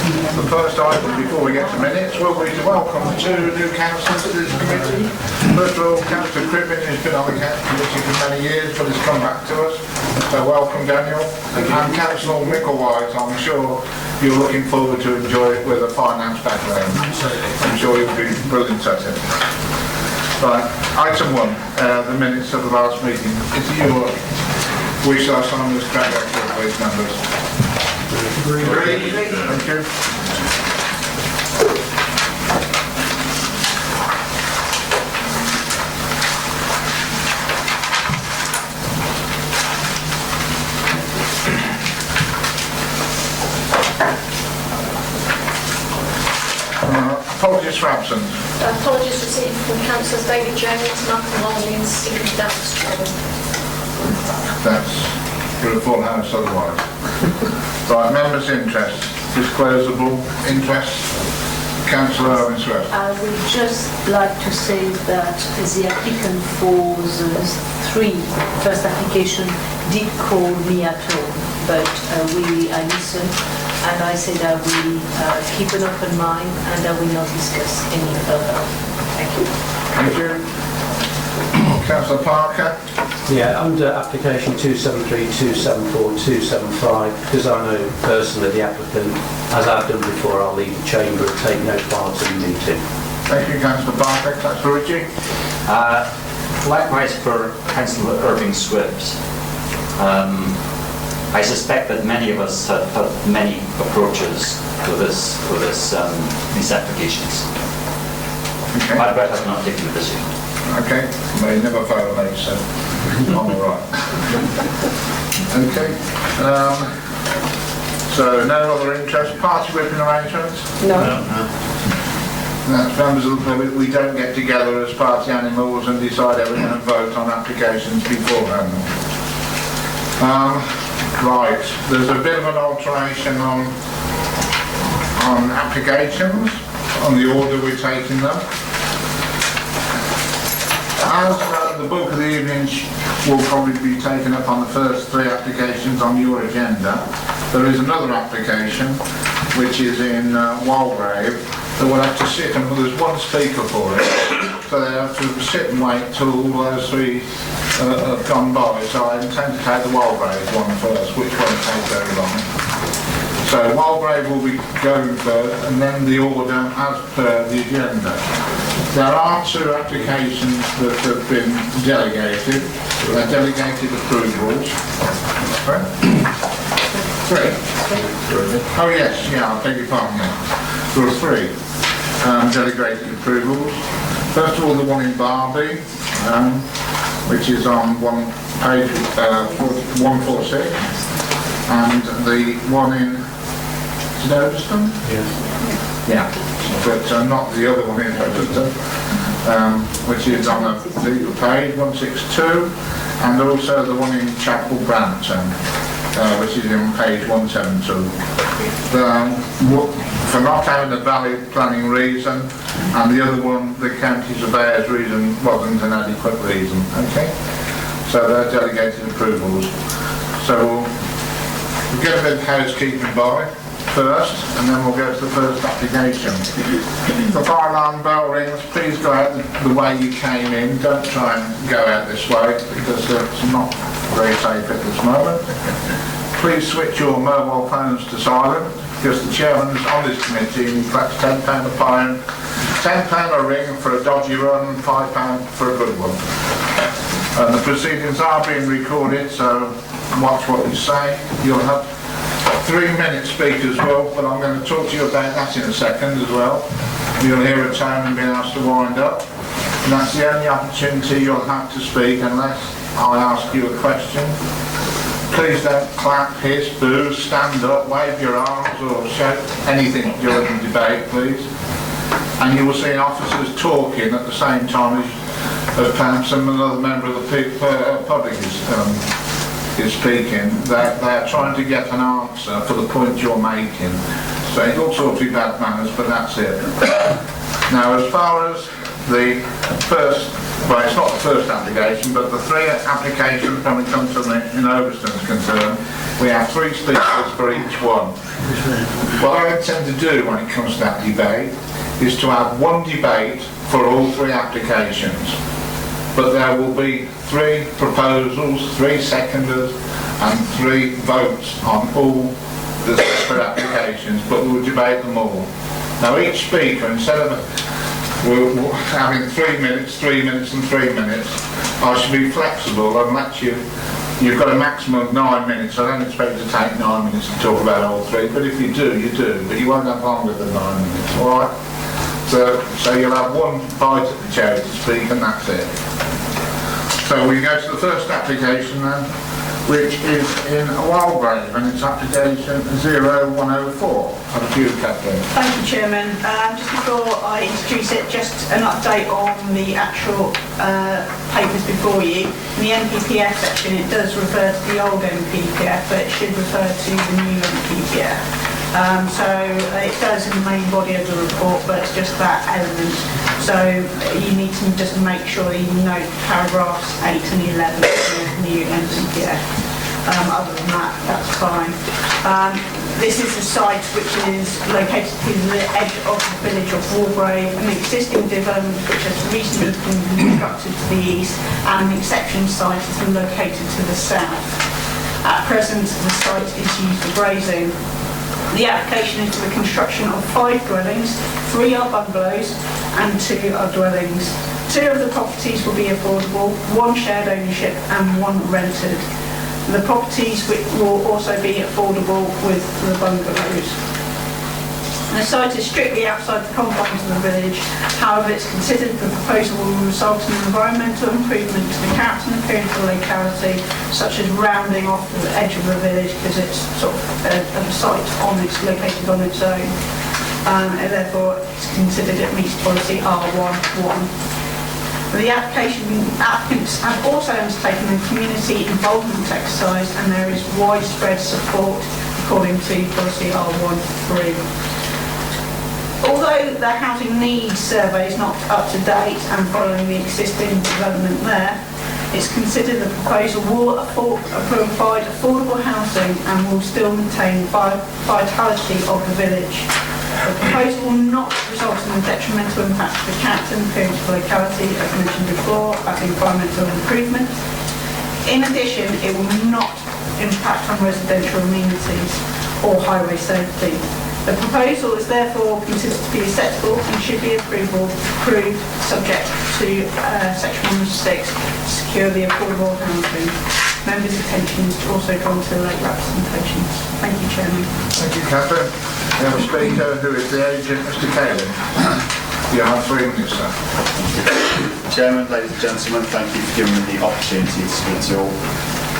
The first item before we get to minutes will be to welcome two new councillors to this committee. First of all, Councillor Cribbin has been on the committee for many years but has come back to us. So welcome, Daniel. And Councillor Micklewhite, I'm sure you're looking forward to enjoy it with a finance background. I'm sure you'll be brilliant at it. Right, item 1, the minutes of the last meeting. It's your wish I sign this crack up for these members. Agree. Thank you. Apologies for absence. Apologies received from Councillors David Jones, Malcolm Longley and Stephen Daventry. That's for a full house otherwise. Right, members' interest, disclosable interest. Councillor Owen Swift. I would just like to say that the applicant for the first application did call me at home, but I listened and I said I will keep an open mind and I will not discuss any further. Thank you. Thank you. Councillor Parker. Yeah, under application 273, 274, 275, because I know personally the applicant, as I've done before, I'll leave the chamber and take no part in the meeting. Thank you, Councillor Parker. Councillor Ritchie. Likewise for Councillor Irving Swift. I suspect that many of us have had many approaches with these applications. Okay. I regret I've not taken a decision. Okay, may never fail late, so I'm all right. Okay. So no other interest. Party whipping arrangements? No. That's members of the public. We don't get together as party animals and decide everything and vote on applications beforehand. Right, there's a bit of an alteration on applications, on the order we're taking them. As the bulk of the evening will probably be taken up on the first 3 applications on your agenda, there is another application which is in Walgrave that will have to sit, and there's one speaker for it, so they have to sit and wait till all those 3 have gone by. So I intend to take the Walgrave one first, which won't take very long. So Walgrave will be going first, and then the order as per the agenda. There are 2 applications that have been delegated. They're delegated approvals. 3? Oh yes, yeah, I beg your pardon. There are 3 delegated approvals. First of all, the one in Barbie, which is on page 146, and the one in Snowston? Yeah, but not the other one in Snowston, which is on the page 162, and also the one in Chapel Brampton, which is on page 172. For not having a valid planning reason, and the other one, the county surveyor's reason wasn't an adequate reason. Okay, so they're delegated approvals. So we'll get a bit of housekeeping by first, and then we'll go to the first application. The fire alarm bell rings. Please go out the way you came in. Don't try and go out this way because it's not very safe at this moment. Please switch your mobile phones to silent, because the chairman's on this committee and he collects £10 a pound, £10 a ring for a dodgy run, £5 for a good one. And the proceedings are being recorded, so watch what you say. You'll have 3-minute speak as well, but I'm going to talk to you about that in a second as well. You'll hear a tone and be asked to wind up. And that's the only opportunity you'll have to speak unless I ask you a question. Please don't clap, hiss, boo, stand up, wave your arms or shout anything during the debate, please. And you will see officers talking at the same time as perhaps another member of the public is speaking. They're trying to get an answer for the point you're making. So it's all sorts of bad manners, but that's it. Now, as far as the first, well, it's not the first application, but the 3 applications when we come to in Overston's concerned, we have 3 speakers for each one. What I intend to do when it comes to that debate is to have one debate for all three applications. But there will be 3 proposals, 3 seconders and 3 votes on all the separate applications, but we'll debate them all. Now each speaker, instead of we're having 3 minutes, 3 minutes and 3 minutes, I should be flexible and let you've got a maximum of 9 minutes. I don't expect you to take 9 minutes to talk about all 3, but if you do, you do. But you won't have longer than 9 minutes, all right? So you'll have one bite at the cherry to speak and that's it. So we go to the first application then, which is in Wildgrave, and it's application 0104. Have a few, Catherine. Thank you, Chairman. Just before I introduce it, just an update on the actual papers before you. In the MPPF section, it does refer to the old MPPF, but it should refer to the new MPPF. So it does in the main body of the report, but it's just that element. So you need to just make sure that you note paragraphs 8 and 11 of the new MPPF. Other than that, that's fine. This is a site which is located to the edge of the village of Walgrave, an existing development which has recently been constructed to the east, and an exception site has been located to the south. At present, the site is used for grazing. The application is for the construction of 5 dwellings, 3 are bungalows and 2 are dwellings. 2 of the properties will be affordable, 1 shared ownership and 1 rented. The properties will also be affordable with the bungalows. The site is strictly outside the confines of the village. However, it's considered the proposal will result in environmental improvement to the character and appearance of the locality, such as rounding off the edge of the village because it's sort of a site located on its own. And therefore, it's considered it meets policy R1.1. The applicants have also undertaken a community involvement exercise, and there is widespread support according to policy R1.3. Although the housing needs survey is not up to date and following the existing development there, it's considered the proposal will provide affordable housing and will still maintain vitality of the village. The proposal will not result in a detrimental impact to the character and appearance of the locality, as mentioned before, about environmental improvement. In addition, it will not impact on residential amenities or highway safety. The proposal is therefore considered to be acceptable and should be approved subject to section 106 to secure the affordable housing. Members' attention is also drawn to the late representations. Thank you, Chairman. Thank you, Catherine. We have a speaker who is the agent, Mr. Cahill. You have 3 minutes, sir. Chairman, ladies and gentlemen, thank you for giving me the opportunity to speak to you all.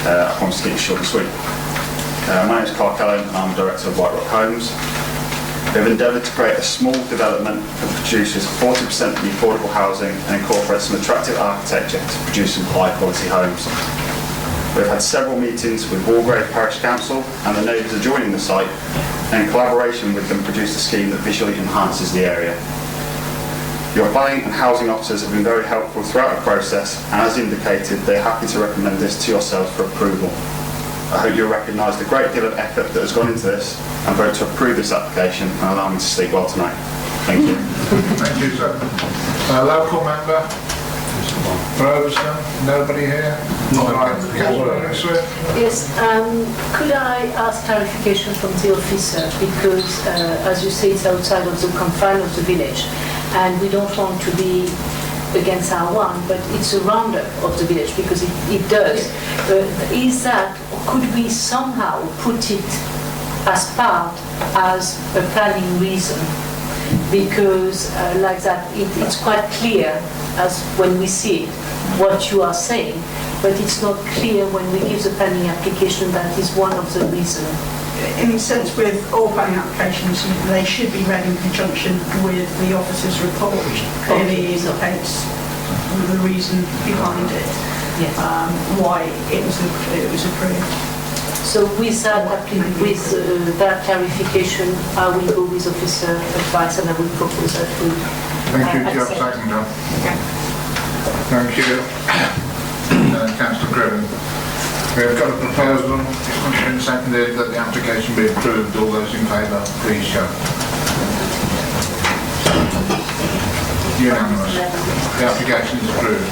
I promise to keep it short and sweet. My name is Carl Callan and I'm Director of White Rock Homes. We have endeavoured to create a small development that produces 40% of the affordable housing and incorporates some attractive architecture to produce some high quality homes. We've had several meetings with Walgrave Parish Council and the neighbours adjoining the site, and in collaboration with them produced a scheme that visually enhances the area. Your planning and housing officers have been very helpful throughout the process, and as indicated, they are happy to recommend this to yourselves for approval. I hope you'll recognise the great deal of effort that has gone into this and vote to approve this application and allow me to sleep well tonight. Thank you. Thank you, sir. Local member? Robertson? Nobody here? Yes, could I ask clarification from the officer, because as you say, it's outside of the confine of the village, and we don't want to be against R1, but it's a roundup of the village because it does. Is that, or could we somehow put it as part, as a planning reason? Because like that, it's quite clear as when we see it, what you are saying, but it's not clear when we give the planning application that is one of the reasons. In a sense, with all planning applications, they should be read in conjunction with the officer's report, which clearly indicates the reason behind it, yes. Why it was approved. So with that clarification, I will go with officer advice and I will propose that we Thank you, Job second, John. Okay. Thank you. Councillor Griffin. We have got a proposal, it's been seconded that the application be approved. All those in favour, please show. Unanimous. The application is approved.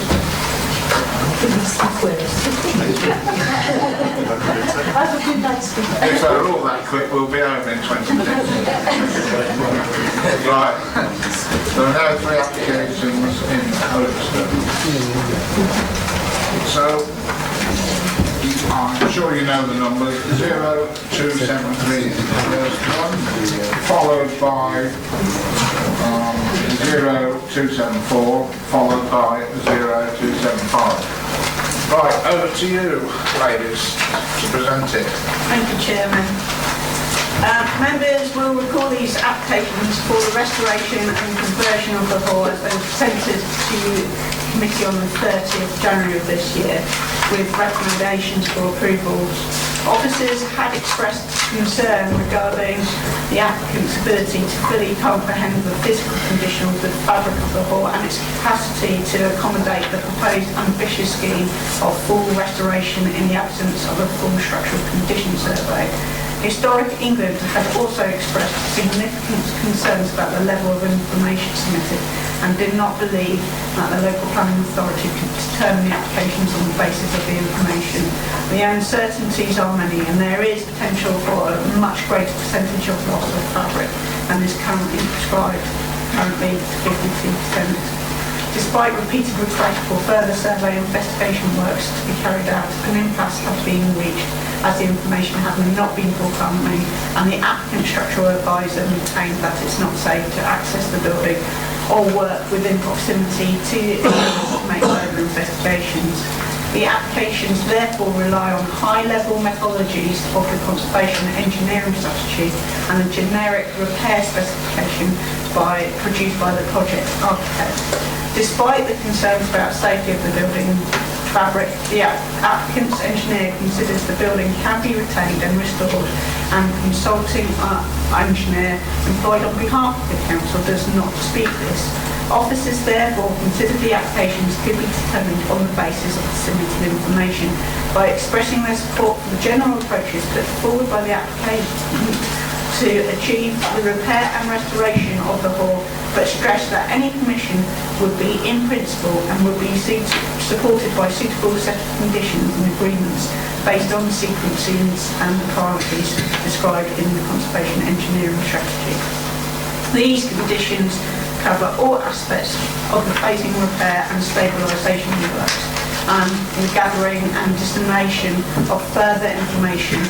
If they're all that quick, we'll be home in 20 minutes. Right. There are now 3 applications in Overstone. So, I'm sure you know the numbers. 0273 is the first one, followed by 0274, followed by 0275. Right, over to you, ladies, to present it. Thank you, Chairman. Members will recall these applications for the restoration and conversion of the hall as they were presented to the committee on the 30th January of this year with recommendations for approvals. Officers had expressed concern regarding the applicant's ability to fully comprehend the physical condition of the fabric of the hall and its capacity to accommodate the proposed ambitious scheme of full restoration in the absence of a full structural condition survey. Historic England had also expressed significant concerns about the level of information submitted and did not believe that the local planning authority could determine the applications on the basis of the information. The uncertainties are many and there is potential for a much greater percentage of loss of fabric than is currently prescribed, currently 52%. Despite repeated requests for further survey and investigation works to be carried out, an impasse has been reached as the information has not been forthcoming and the applicant structural advisor maintained that it's not safe to access the building or work within proximity to make further investigations. The applications therefore rely on high-level methodologies of the conservation engineering strategy and a generic repair specification produced by the project architect. Despite the concerns about safety of the building fabric, the applicant's engineer considers the building can be retained and restored, and consulting engineer employed on behalf of the council does not dispute this. Officers therefore consider the applications could be determined on the basis of the submitted information by expressing their support for the general approaches put forward by the applicant to achieve the repair and restoration of the hall, but stress that any permission would be in principle and would be supported by suitable set of conditions and agreements based on the sequences and the priorities described in the conservation engineering strategy. These conditions cover all aspects of the phasing, repair and stabilisation works, and the gathering and dissemination of further information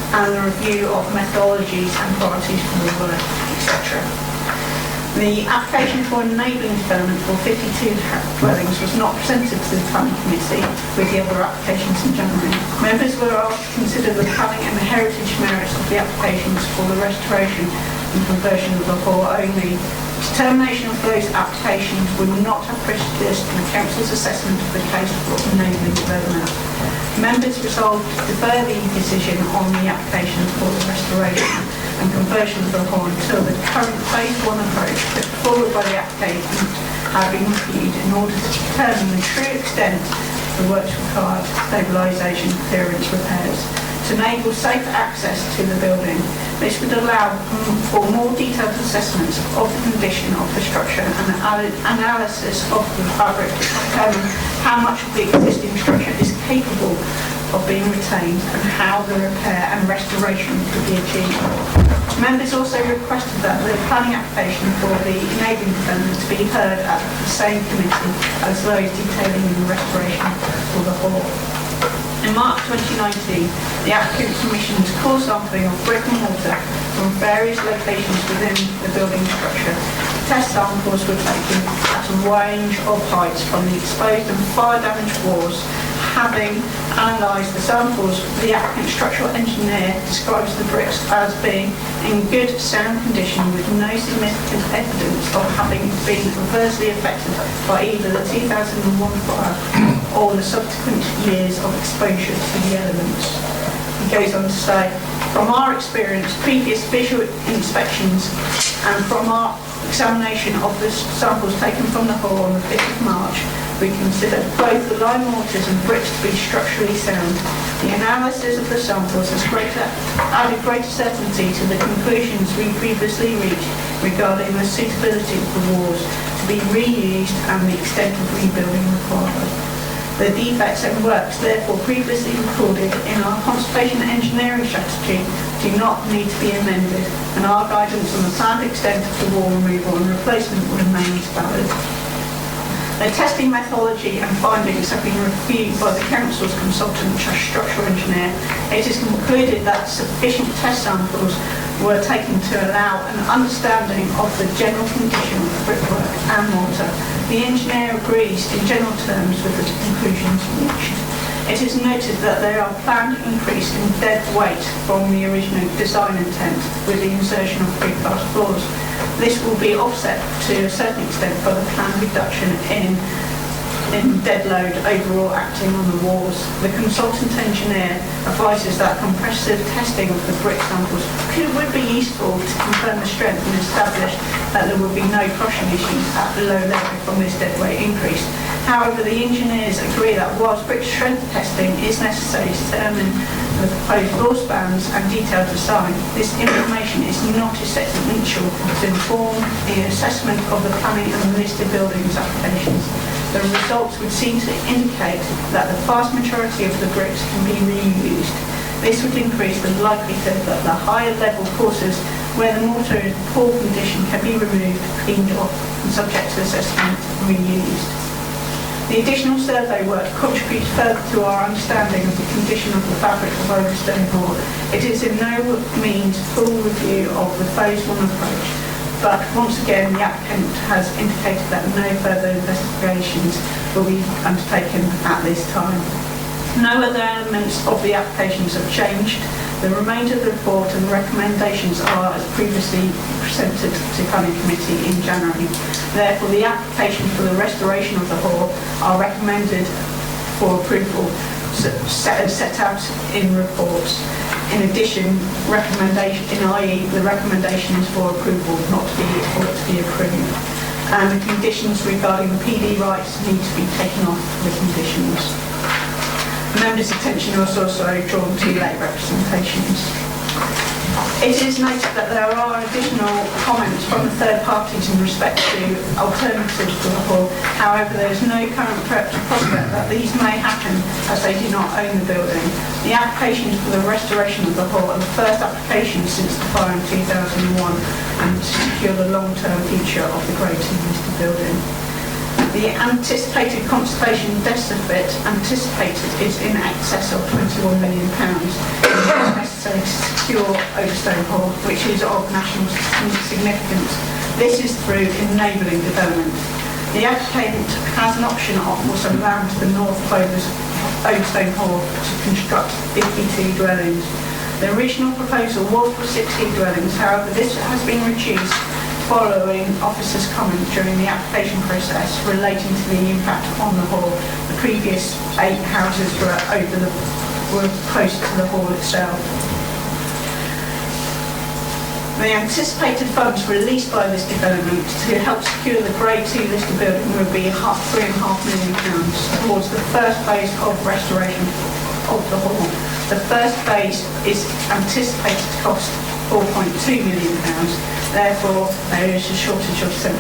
and the review of methodologies and priorities for the work, etc. The application for enabling development for 52 dwellings was not presented to the planning committee with the other applications in January. Members were asked to consider the planning and the heritage merits of the applications for the restoration and conversion of the hall only. Determination of those applications would not have prejudiced the council's assessment of the case for enabling development. Members resolved to defer the decision on the application for the restoration and conversion of the hall until the current phase 1 approach put forward by the applicant had been reviewed in order to determine the true extent of the works required, stabilisation, clearance, repairs, to enable safer access to the building. This would allow for more detailed assessments of the condition of the structure and analysis of the fabric to determine how much of the existing structure is capable of being retained and how the repair and restoration could be achieved. Members also requested that the planning application for the enabling development to be heard at the same committee as those detailing the restoration for the hall. In March 2019, the applicant commissioned core sampling of brick and mortar from various locations within the building structure. Test samples were taken at a range of heights from the exposed and fire-damaged walls. Having analysed the samples, the applicant structural engineer describes the bricks as being in good sound condition with no significant evidence of having been adversely affected by either the 2001 fire or the subsequent years of exposure to the elements. He goes on to say, from our experience, previous visual inspections and from our examination of the samples taken from the hall on the 5th of March, we consider both the lime mortars and bricks to be structurally sound. The analysis of the samples has added greater certainty to the conclusions we previously reached regarding the suitability of the walls to be reused and the extent of rebuilding required. The defects and works therefore previously recorded in our conservation engineering strategy do not need to be amended, and our guidance on the planned extent of the wall removal and replacement remains valid. The testing methodology and findings have been reviewed by the Council's consultant structural engineer. It is concluded that sufficient test samples were taken to allow an understanding of the general condition of the brickwork and mortar. The engineer agrees in general terms with the conclusions reached. It is noted that there are planned increase in dead weight from the original design intent with the insertion of precast floors. This will be offset to a certain extent by the planned reduction in dead load overall acting on the walls. The consultant engineer advises that compressive testing of the brick samples would be useful to confirm the strength and establish that there would be no crushing issues at the low level from this dead weight increase. However, the engineers agree that whilst brick strength testing is necessary to determine the proposed floor spans and detailed design, this information is not essential to inform the assessment of the planning and the listed buildings applications. The results would seem to indicate that the vast majority of the bricks can be reused. This would increase the likelihood that the higher level courses where the mortar is in poor condition can be removed, cleaned off and subject to assessment reused. The additional survey work contributes further to our understanding of the condition of the fabric of Overstone Hall. It is in no means full review of the phase 1 approach, but once again the applicant has indicated that no further investigations will be undertaken at this time. No other elements of the applications have changed. The remainder of the report and the recommendations are as previously presented to Planning Committee in January. Therefore, the application for the restoration of the hall are recommended for approval set out in reports. In addition, the recommendation is for approval, not to be approved. And the conditions regarding the PD rights need to be taken off the conditions. Members' attention was also drawn to late representations. It is noted that there are additional comments from the third parties in respect to alternatives to the hall. However, there is no current prospect that these may happen as they do not own the building. The applications for the restoration of the hall are the first application since the fire in 2001 and to secure the long-term future of the Grade 2 listed building. The anticipated conservation deficit anticipated is in excess of £21 million. It is necessary to secure Overstone Hall, which is of national significance. This is through enabling development. The applicant has an option for some land to the north of Overstone Hall to construct 52 dwellings. The original proposal was for 60 dwellings, however this has been reduced following officers' comment during the application process relating to the impact on the hall. The previous 8 houses were close to the hall itself. The anticipated funds released by this development to help secure the Grade 2 listed building will be £3.5 million towards the first phase of restoration of the hall. The first phase is anticipated to cost £4.2 million. Therefore, there is a shortage of £700,000.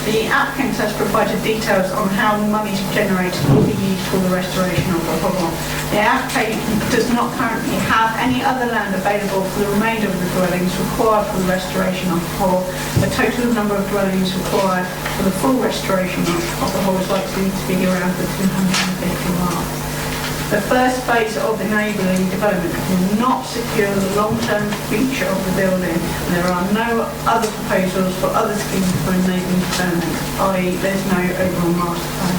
The applicant has provided details on how the monies generated will be used for the restoration of the hall. The applicant does not currently have any other land available for the remainder of the dwellings required for the restoration of the hall. The total number of dwellings required for the full restoration of the hall is likely to be around the 250 mark. The first phase of enabling development will not secure the long-term future of the building. There are no other proposals for other schemes for enabling development, i.e. there's no overall master plan.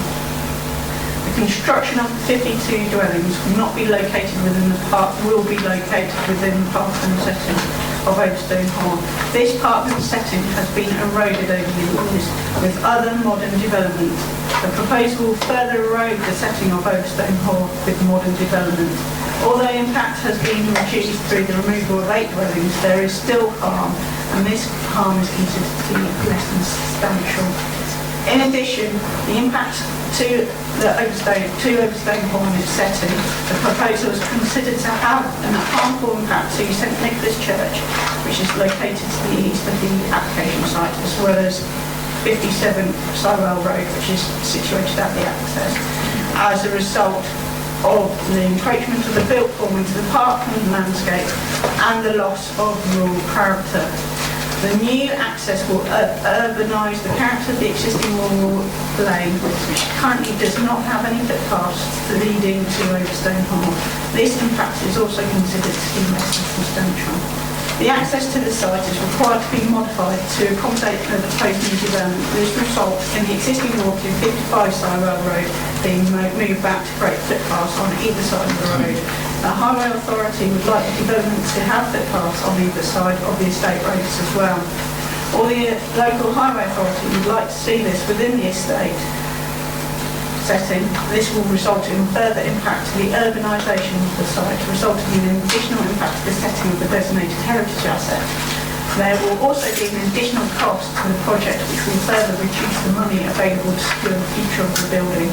The construction of 52 dwellings will not be located within the park, will be located within the parkland setting of Overstone Hall. This parkland setting has been eroded over the years with other modern development. The proposal will further erode the setting of Overstone Hall with modern development. Although impact has been reduced through the removal of 8 dwellings, there is still harm, and this harm is considered to be less than substantial. In addition, the impact to Overstone Hall and its setting, the proposal is considered to have a harmful impact to St Nicholas Church, which is located to the east of the application site, as well as 57 Sywell Road, which is situated at the access, as a result of the encroachment of the built form into the parkland landscape and the loss of rural character. The new access will urbanise the character of the existing rural lane, which currently does not have any footpaths leading to Overstone Hall. This impact is also considered to be less substantial. The access to the site is required to be modified to accommodate the proposed new development. This will result in the existing walking 55 Sywell Road being moved back to create footpaths on either side of the road. The Highway Authority would like the development to have footpaths on either side of the estate roads as well. Or the local Highway Authority would like to see this within the estate setting. This will result in further impact to the urbanisation of the site, resulting in an additional impact to the setting of the designated heritage asset. There will also be an additional cost to the project, which will further reduce the money available to secure the future of the building.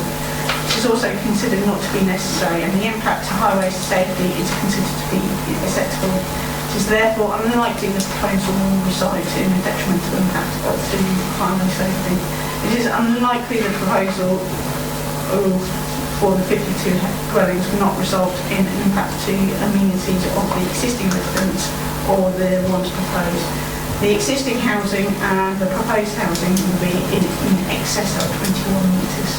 It is also considered not to be necessary, and the impact to highway safety is considered to be acceptable. It is therefore unlikely the proposal will result in a detrimental impact to highway safety. It is unlikely the proposal for the 52 dwellings will not result in an impact to amenities of the existing residents or the ones proposed. The existing housing and the proposed housing will be in excess of 21 metres.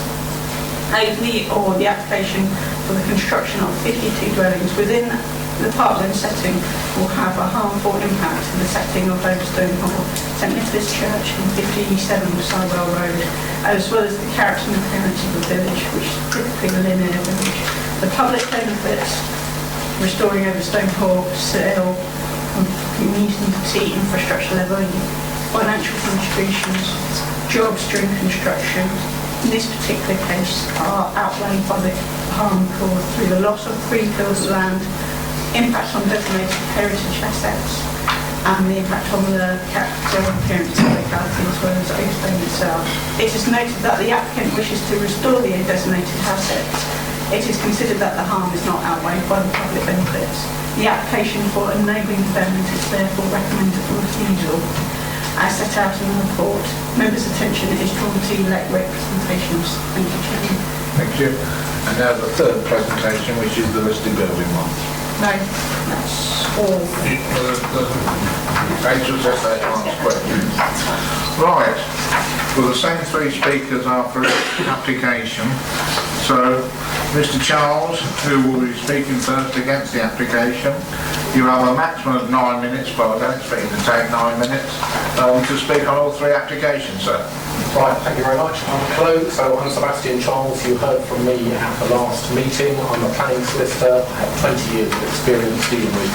The application for the construction of 52 dwellings within the parkland setting will have a harmful impact to the setting of Overstone Hall, St Nicholas Church and 57 Sywell Road, as well as the character and appearance of the village, which is typically a linear village. The public benefits restoring Overstone Hall, still community infrastructure level, financial contributions, jobs during construction, in this particular case are outweighed by the harm caused through the loss of 3 fields of land, impact on designated heritage assets, and the impact on the character and appearance of the locality as well as Overstone itself. It is noted that the applicant wishes to restore the designated assets. It is considered that the harm is not outweighed by the public benefits. The application for enabling development is therefore recommended for refusal. As set out in the report, members' attention is drawn to elect representations. Thank you, Chairman. Thank you. And now the third presentation, which is the listed building one. No, that's all. Right. Well, the same 3 speakers are for each application. So, Mr. Charles, who will be speaking first against the application, you have a maximum of 9 minutes, but I don't expect you to take 9 minutes to speak on all 3 applications, sir. Right, thank you very much. Hello, so I'm Sebastian Charles. You heard from me at the last meeting. I'm a planning solicitor. I have 20 years of experience dealing with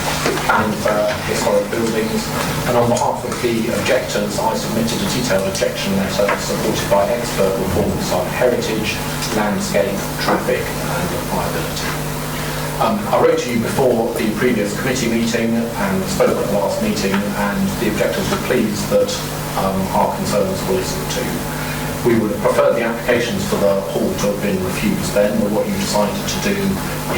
planning for historic buildings. And on behalf of the objectors, I submitted a detailed objection letter supported by expert reports on heritage, landscape, traffic and liability. I wrote to you before the previous committee meeting and spoke at the last meeting, and the objectors were pleased that our concerns were listened to. We would have preferred the applications for the hall to have been refused then, but what you decided to do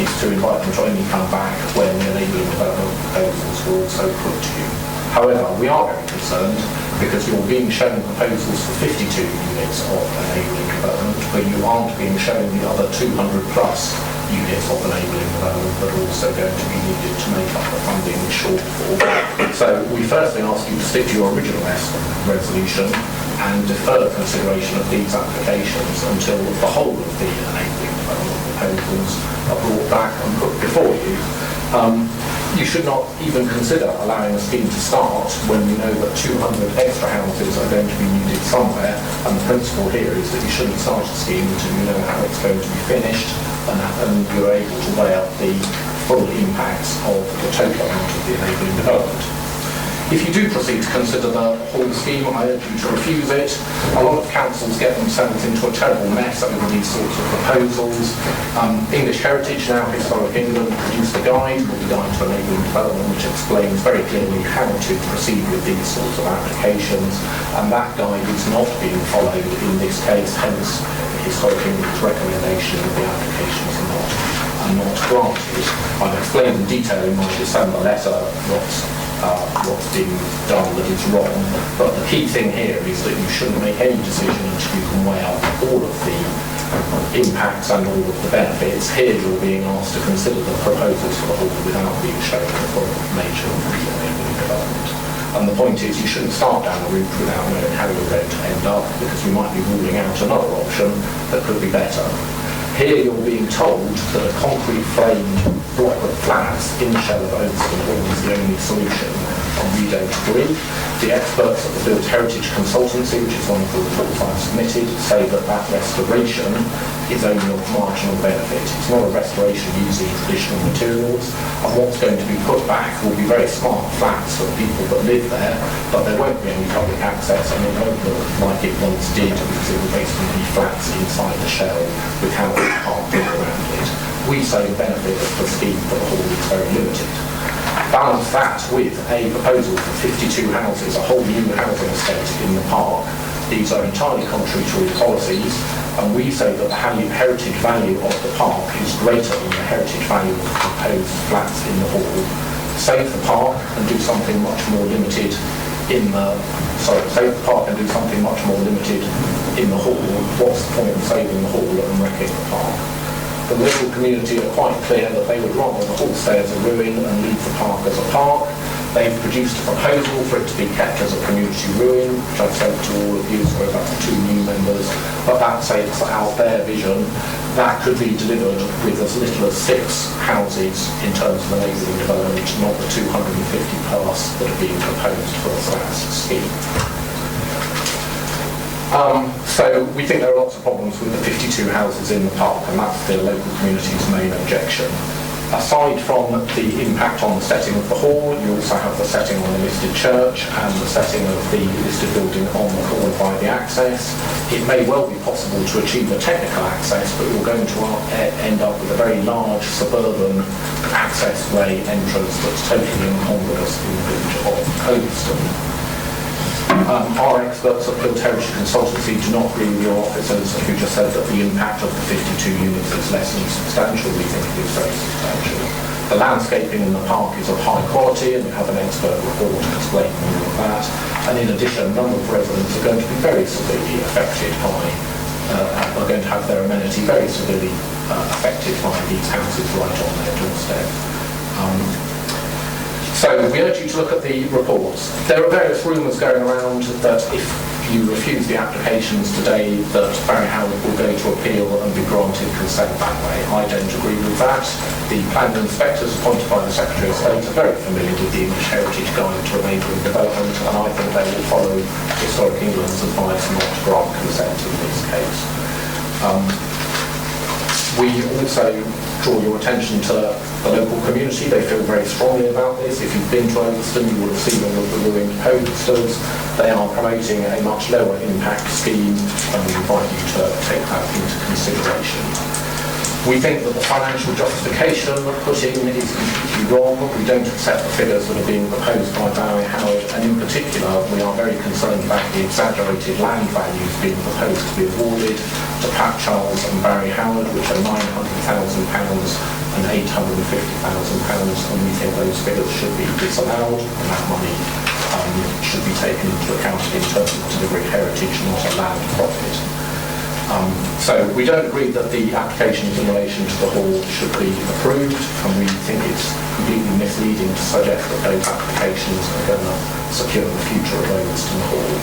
is to invite them to only come back when the enabling development proposals were also put to you. However, we are very concerned because you're being shown proposals for 52 units of enabling development, but you aren't being shown the other 200 plus units of enabling development that are also going to be needed to make up the funding shortfall. So we firstly ask you to stick to your original resolution and defer consideration of these applications until the whole of the enabling development proposals are brought back and put before you. You should not even consider allowing a scheme to start when we know that 200 extra houses are going to be needed somewhere, and the principle here is that you shouldn't start a scheme until you know how it's going to be finished and you're able to weigh up the full impacts of the total amount of the enabling development. If you do proceed to consider the hall scheme, I urge you to refuse it. A lot of councils get themselves into a terrible mess over these sorts of proposals. English Heritage, now Historic England, produced a guide, called the Guide to Enabling Development, which explains very clearly how to proceed with these sorts of applications, and that guide is not being followed in this case, hence Historic England's recommendation that the applications are not granted. I've explained in detail in my December letter what's being done that is wrong, but the key thing here is that you shouldn't make any decision until you can weigh up all of the impacts and all of the benefits. Here you're being asked to consider the proposals for the whole without being shown the major enabling development. And the point is, you shouldn't start down a route without knowing how you're going to end up, because you might be ruling out another option that could be better. Here you're being told that a concrete framed block of flats in the shell of Oakston Hall is the only solution, and we don't agree. The experts at the Built Heritage Consultancy, which is one of the reports I've submitted, say that that restoration is only of marginal benefit. It's not a restoration using traditional materials, and what's going to be put back will be very smart flats for the people that live there, but there won't be any public access, and it won't look like it once did, because it will basically be flats inside the shell with houses parked around it. We say the benefit of the scheme for the hall is very limited. Balance that with a proposal for 52 houses, a whole new housing estate in the park. These are entirely contrary to all policies, and we say that the heritage value of the park is greater than the heritage value of the proposed flats in the hall. Save the park and do something much more limited in the hall. What's the point of saving the hall and wrecking the park? The local community are quite clear that they would rather the hall stay as a ruin and leave the park as a park. They've produced a proposal for it to be kept as a community ruin, which I've sent to all of you, so that's 2 new members, but that sets out their vision. That could be delivered with as little as 6 houses in terms of enabling development, not the 250 plus that are being proposed for the flats scheme. So we think there are lots of problems with the 52 houses in the park, and that's the local community's main objection. Aside from the impact on the setting of the hall, you also have the setting on the listed church and the setting of the listed building on the hall by the access. It may well be possible to achieve a technical access, but you're going to end up with a very large suburban access way entrance that's totally incongruous in the village of Oakston. Our experts at Built Heritage Consultancy do not agree with your officers who just said that the impact of the 52 units is less than substantial. We think it is very substantial. The landscaping in the park is of high quality, and we have an expert report explaining all of that. And in addition, a number of residents are going to be very severely affected by, are going to have their amenity very severely affected by these houses right on their doorstep. So we urge you to look at the reports. There are various rumours going around that if you refuse the applications today, that Barry Howard will go to appeal and be granted consent that way. I don't agree with that. The planning inspectors appointed by the Secretary of State are very familiar with the English Heritage Guide to Enabling Development, and I think they will follow Historic England's advice not to grant consent in this case. We also draw your attention to the local community. They feel very strongly about this. If you've been to Oakston, you will have seen all of the ruined posters. They are promoting a much lower impact scheme, and we invite you to take that into consideration. We think that the financial justification put in is completely wrong. We don't accept the figures that are being proposed by Barry Howard, and in particular, we are very concerned about the exaggerated land values being proposed to be awarded to Pat Charles and Barry Howard, which are £900,000 and £850,000, and we think those figures should be disallowed, and that money should be taken into account in terms of delivering heritage, not a land profit. So we don't agree that the applications in relation to the hall should be approved, and we think it's completely misleading to suggest that those applications are going to secure the future of Oakston Hall.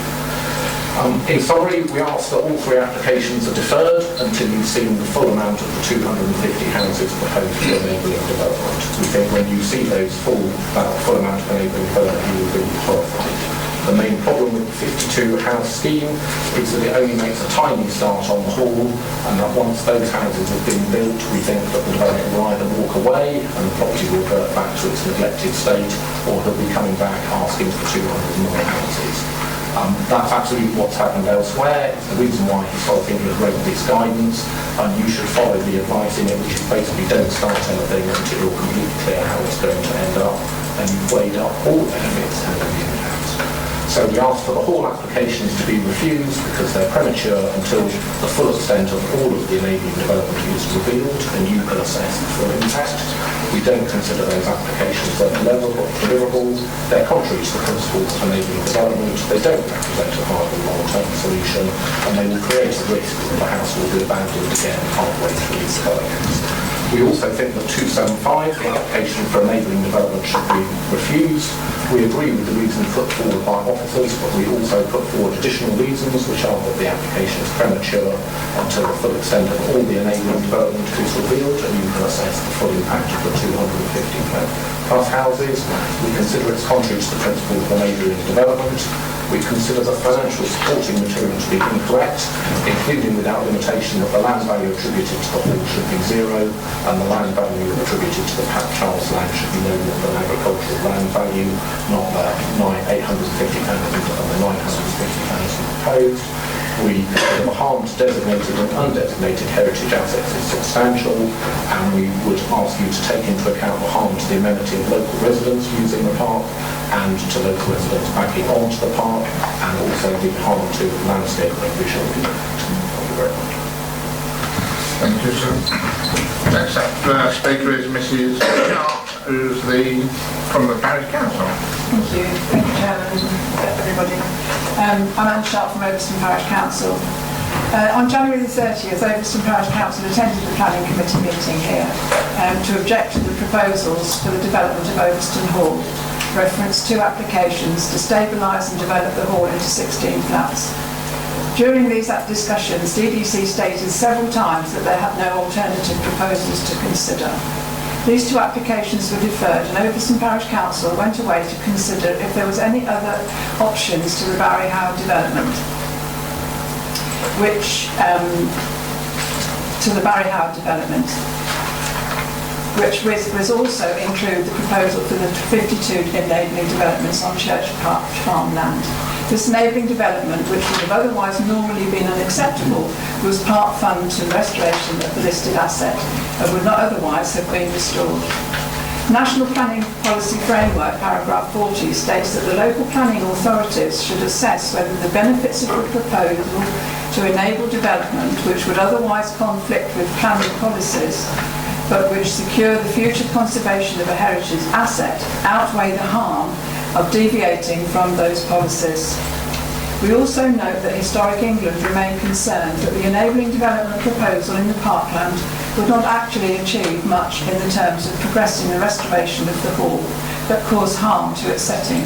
In summary, we ask that all 3 applications are deferred until you've seen the full amount of the 250 houses proposed for enabling development. We think when you see that full amount of enabling development, you will be horrified. The main problem with the 52 house scheme is that it only makes a tiny start on the hall, and that once those houses have been built, we think that the developer will either walk away and the property will revert back to its neglected state, or he'll be coming back asking for 200 more houses. That's absolutely what's happened elsewhere. It's the reason why Historic England wrote this guidance, and you should follow the advice in it, which is basically don't start anything until you're completely clear how it's going to end up, and you've weighed up all the benefits and all the impacts. So we ask for the whole applications to be refused because they're premature until the full extent of all of the enabling development is revealed, and you can assess the full impact. We don't consider those applications deliverable. They're contrary to the principles of enabling development. They don't represent a viable long-term solution, and they will create a risk that the house will be abandoned again halfway through the development. We also think that 275, the application for enabling development, should be refused. We agree with the reasons put forward by officers, but we also put forward additional reasons, which are that the application is premature until the full extent of all the enabling development is revealed, and you can assess the full impact of the 250 plus houses. We consider it's contrary to the principle of enabling development. We consider the financial supporting material to be incorrect, including without limitation that the land value attributed to the hall should be zero, and the land value attributed to the Pat Charles land should be no more than agricultural land value, not the £850,000 and the £950,000 proposed. We consider the harm to designated and undesignated heritage assets is substantial, and we would ask you to take into account the harm to the amenity of local residents using the park, and to local residents backing onto the park, and also the harm to landscape and visual impact. Thank you very much. Thank you, sir. Next up, speaker is Mrs. Sharp, who's from the Parish Council. Thank you. Thank you, Chairman, and everybody. I'm Anne Sharp from Overston Parish Council. On January the 30th, Overston Parish Council attended the Planning Committee meeting here to object to the proposals for the development of Overston Hall, reference two applications to stabilise and develop the hall into 16 flats. During these discussions, DDC stated several times that they had no alternative proposals to consider. These two applications were deferred, and Overston Parish Council went away to consider if there was any other options to the Barry Howard development, which was also include the proposal for the 52 enabling developments on Church Park farmland. This enabling development, which would have otherwise normally been unacceptable, was part fund to restoration of the listed asset and would not otherwise have been restored. National Planning Policy Framework, paragraph 40, states that the local planning authorities should assess whether the benefits of the proposal to enable development, which would otherwise conflict with planning policies, but which secure the future conservation of a heritage asset, outweigh the harm of deviating from those policies. We also note that Historic England remain concerned that the enabling development proposal in the parkland would not actually achieve much in the terms of progressing the restoration of the hall, but cause harm to its setting.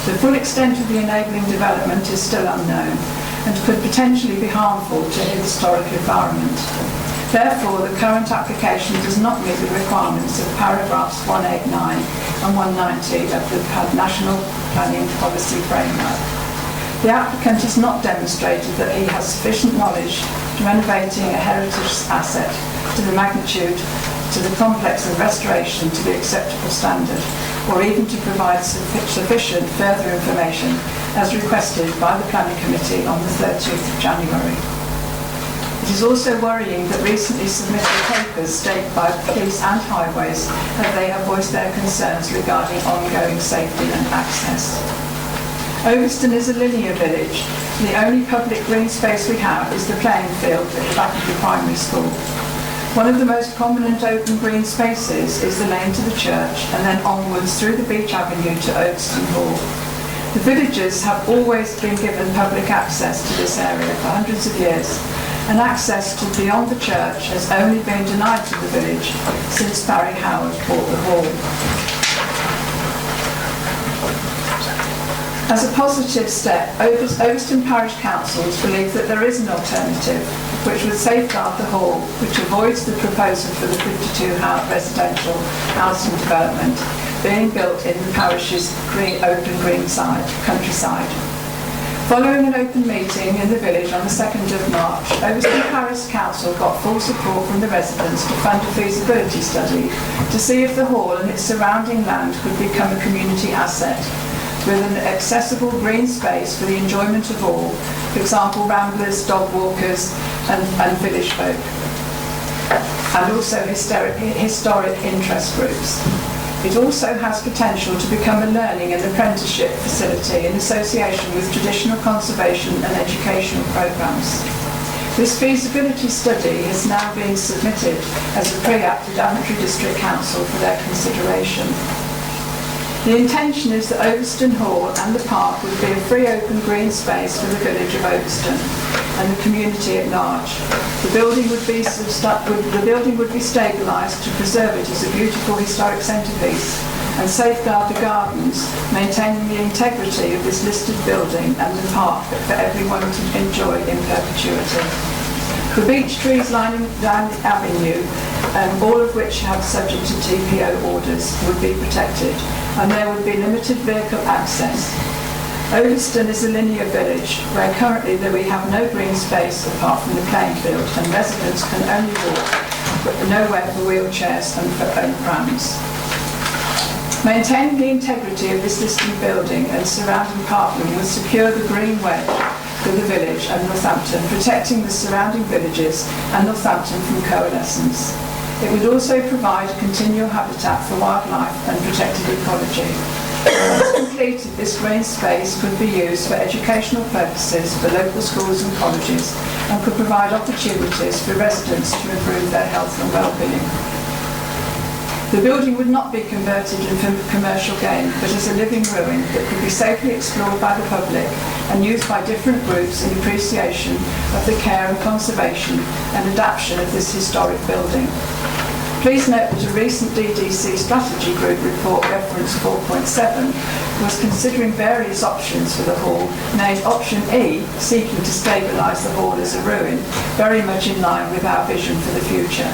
The full extent of the enabling development is still unknown and could potentially be harmful to the historic environment. Therefore, the current application does not meet the requirements of paragraphs 189 and 190 of the National Planning Policy Framework. The applicant has not demonstrated that he has sufficient knowledge to renovating a heritage asset to the magnitude, to the complex of restoration to the acceptable standard, or even to provide sufficient further information as requested by the Planning Committee on the 30th of January. It is also worrying that recently submitted papers state by police and highways that they have voiced their concerns regarding ongoing safety and access. Overston is a linear village. The only public green space we have is the playing field at the back of the primary school. One of the most prominent open green spaces is the lane to the church and then onwards through the Beach Avenue to Overston Hall. The villagers have always been given public access to this area for hundreds of years, and access to beyond the church has only been denied to the village since Barry Howard bought the hall. As a positive step, Overston Parish Councils believe that there is an alternative which would safeguard the hall, which avoids the proposal for the 52 residential housing development being built in the parish's open green countryside. Following an open meeting in the village on the 2nd of March, Overston Parish Council got full support from the residents to fund a feasibility study to see if the hall and its surrounding land could become a community asset with an accessible green space for the enjoyment of all, for example, ramblers, dog walkers and village folk, and also historic interest groups. It also has potential to become a learning and apprenticeship facility in association with traditional conservation and educational programmes. This feasibility study has now been submitted as a pre-app to Daventry District Council for their consideration. The intention is that Overston Hall and the park would be a free open green space for the village of Overston and the community at large. The building would be stabilised to preserve it as a beautiful historic centrepiece and safeguard the gardens, maintaining the integrity of this listed building and the park for everyone to enjoy in perpetuity. The beech trees lining down the avenue, all of which have subject to TPO orders, would be protected, and there would be limited vehicle access. Overston is a linear village where currently we have no green space apart from the playing field, and residents can only walk, but nowhere for wheelchairs and for own prams. Maintaining the integrity of this listed building and surrounding parkland would secure the green wedge for the village and Northampton, protecting the surrounding villages and Northampton from coalescence. It would also provide a continual habitat for wildlife and protected ecology. Once completed, this green space could be used for educational purposes for local schools and colleges and could provide opportunities for residents to improve their health and well-being. The building would not be converted into commercial gain, but as a living ruin that could be safely explored by the public and used by different groups in appreciation of the care and conservation and adaptation of this historic building. Please note that a recent DDC strategy group report, reference 4.7, was considering various options for the hall, named option E, seeking to stabilise the hall as a ruin, very much in line with our vision for the future,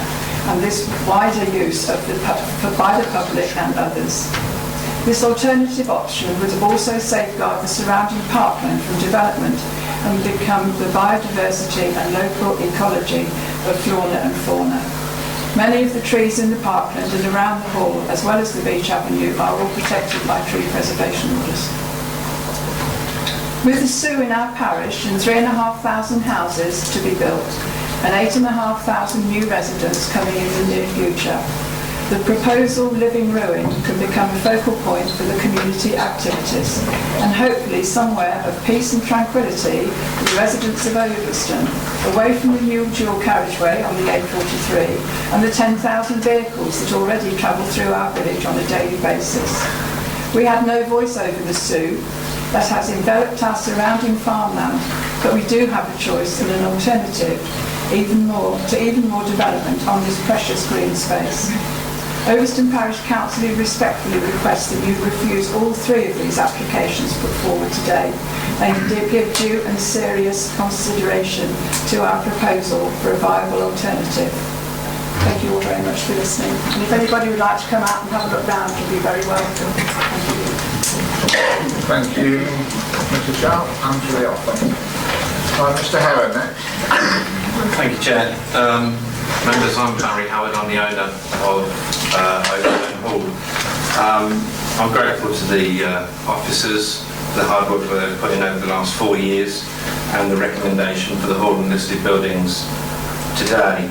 and this wider use by the public and others. This alternative option would also safeguard the surrounding parkland from development and become the biodiversity and local ecology of flora and fauna. Many of the trees in the parkland and around the hall, as well as the beach avenue, are all protected by tree preservation orders. With the Sue in our parish and 3,500 houses to be built, and 8,500 new residents coming in the near future, the proposal living ruin can become a focal point for the community activities and hopefully somewhere of peace and tranquility for the residents of Overston, away from the new dual carriageway on the A43 and the 10,000 vehicles that already travel through our village on a daily basis. We have no voice over the Sue that has enveloped our surrounding farmland, but we do have a choice and an alternative even more development on this precious green space. Overston Parish Council respectfully requests that you refuse all three of these applications put forward today and give due and serious consideration to our proposal for a viable alternative. Thank you all very much for listening. And if anybody would like to come out and have a look round, you'll be very welcome. Thank you. Thank you, Mr. Sharp, and to the offer. Mr. Howard next. Thank you, Chair. Members, I'm Barry Howard. I'm the owner of Overston Hall. I'm grateful to the officers for the hard work they've put in over the last 4 years and the recommendation for the hall and listed buildings today.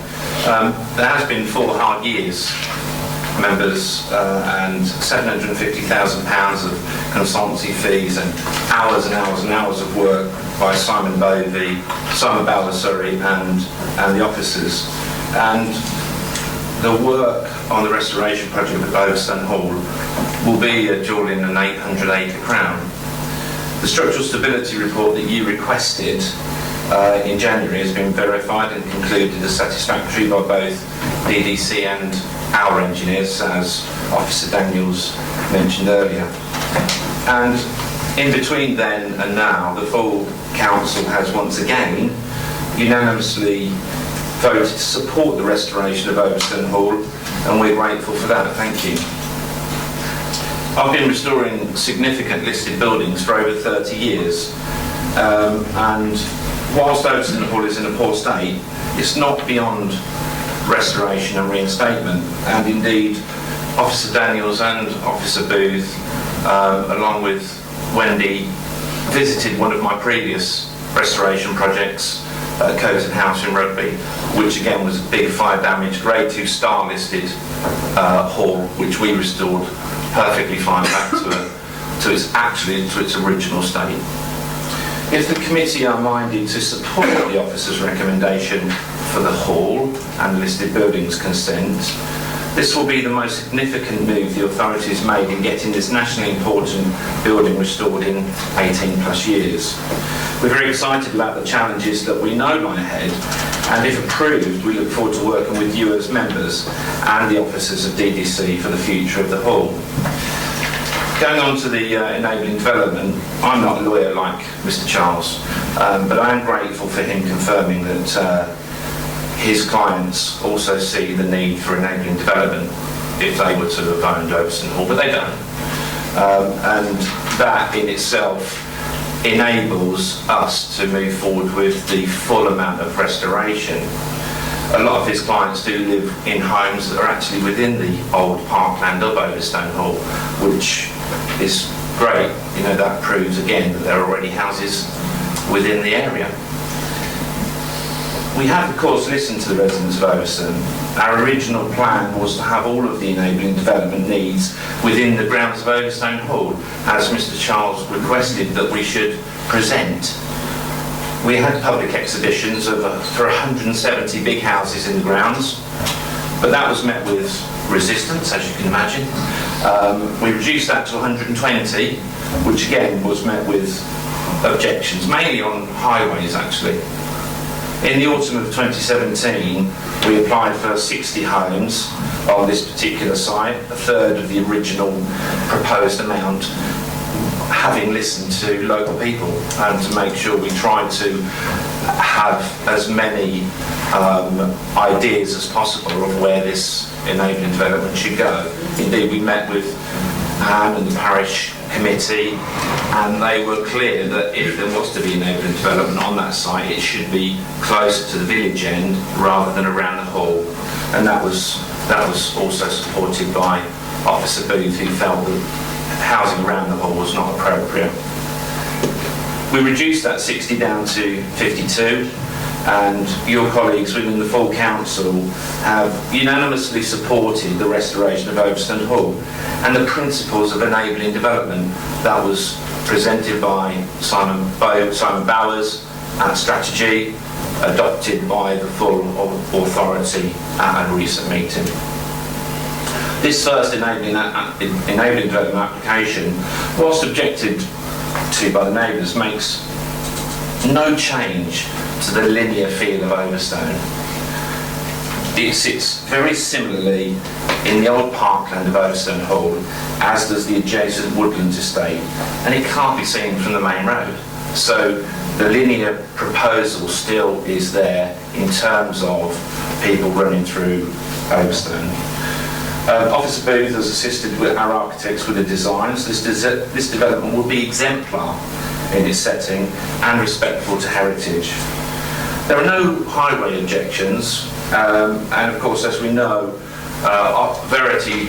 There has been 4 hard years, members, and £750,000 of consultancy fees and hours and hours and hours of work by Simon Bovey, Simon Baldassari and the officers. And the work on the restoration project at Overston Hall will be a jewel in an 800-acre crown. The structural stability report that you requested in January has been verified and concluded as satisfactory by both DDC and our engineers, as Officer Daniels mentioned earlier. And in between then and now, the full council has once again unanimously voted to support the restoration of Overston Hall, and we're grateful for that. Thank you. I've been restoring significant listed buildings for over 30 years, and whilst Overston Hall is in a poor state, it's not beyond restoration and reinstatement, and indeed Officer Daniels and Officer Booth, along with Wendy, visited one of my previous restoration projects at Coton House in Rugby, which again was a big fire damage, grade 2 star listed hall, which we restored perfectly fine back to its original state. If the committee are minded to support the officer's recommendation for the hall and listed buildings consent, this will be the most significant move the authorities made in getting this nationally important building restored in 18 plus years. We're very excited about the challenges that we know lie ahead, and if approved, we look forward to working with you as members and the officers of DDC for the future of the hall. Going on to the enabling development, I'm not a lawyer like Mr. Charles, but I am grateful for him confirming that his clients also see the need for enabling development if they were to have owned Overston Hall, but they don't. And that in itself enables us to move forward with the full amount of restoration. A lot of his clients do live in homes that are actually within the old parkland of Overstone Hall, which is great. You know, that proves again that there are already houses within the area. We have, of course, listened to the residents of Overston. Our original plan was to have all of the enabling development needs within the grounds of Overstone Hall, as Mr. Charles requested that we should present. We had public exhibitions for 170 big houses in the grounds, but that was met with resistance, as you can imagine. We reduced that to 120, which again was met with objections, mainly on highways actually. In the autumn of 2017, we applied for 60 homes on this particular site, a third of the original proposed amount, having listened to local people and to make sure we tried to have as many ideas as possible of where this enabling development should go. Indeed, we met with Anne and the parish committee, and they were clear that if there was to be enabling development on that site, it should be closer to the village end rather than around the hall. And that was also supported by Officer Booth, who felt that housing around the hall was not appropriate. We reduced that 60 down to 52, and your colleagues within the full council have unanimously supported the restoration of Overston Hall and the principles of enabling development that was presented by Simon Bowers and strategy adopted by the full authority at a recent meeting. This first enabling development application, whilst objected to by the neighbours, makes no change to the linear feel of Overstone. It sits very similarly in the old parkland of Overstone Hall, as does the adjacent Woodlands estate, and it can't be seen from the main road. So the linear proposal still is there in terms of people running through Overstone. Officer Booth has assisted with our architects with the designs. This development will be exemplar in its setting and respectful to heritage. There are no highway objections, and of course, as we know, Verity,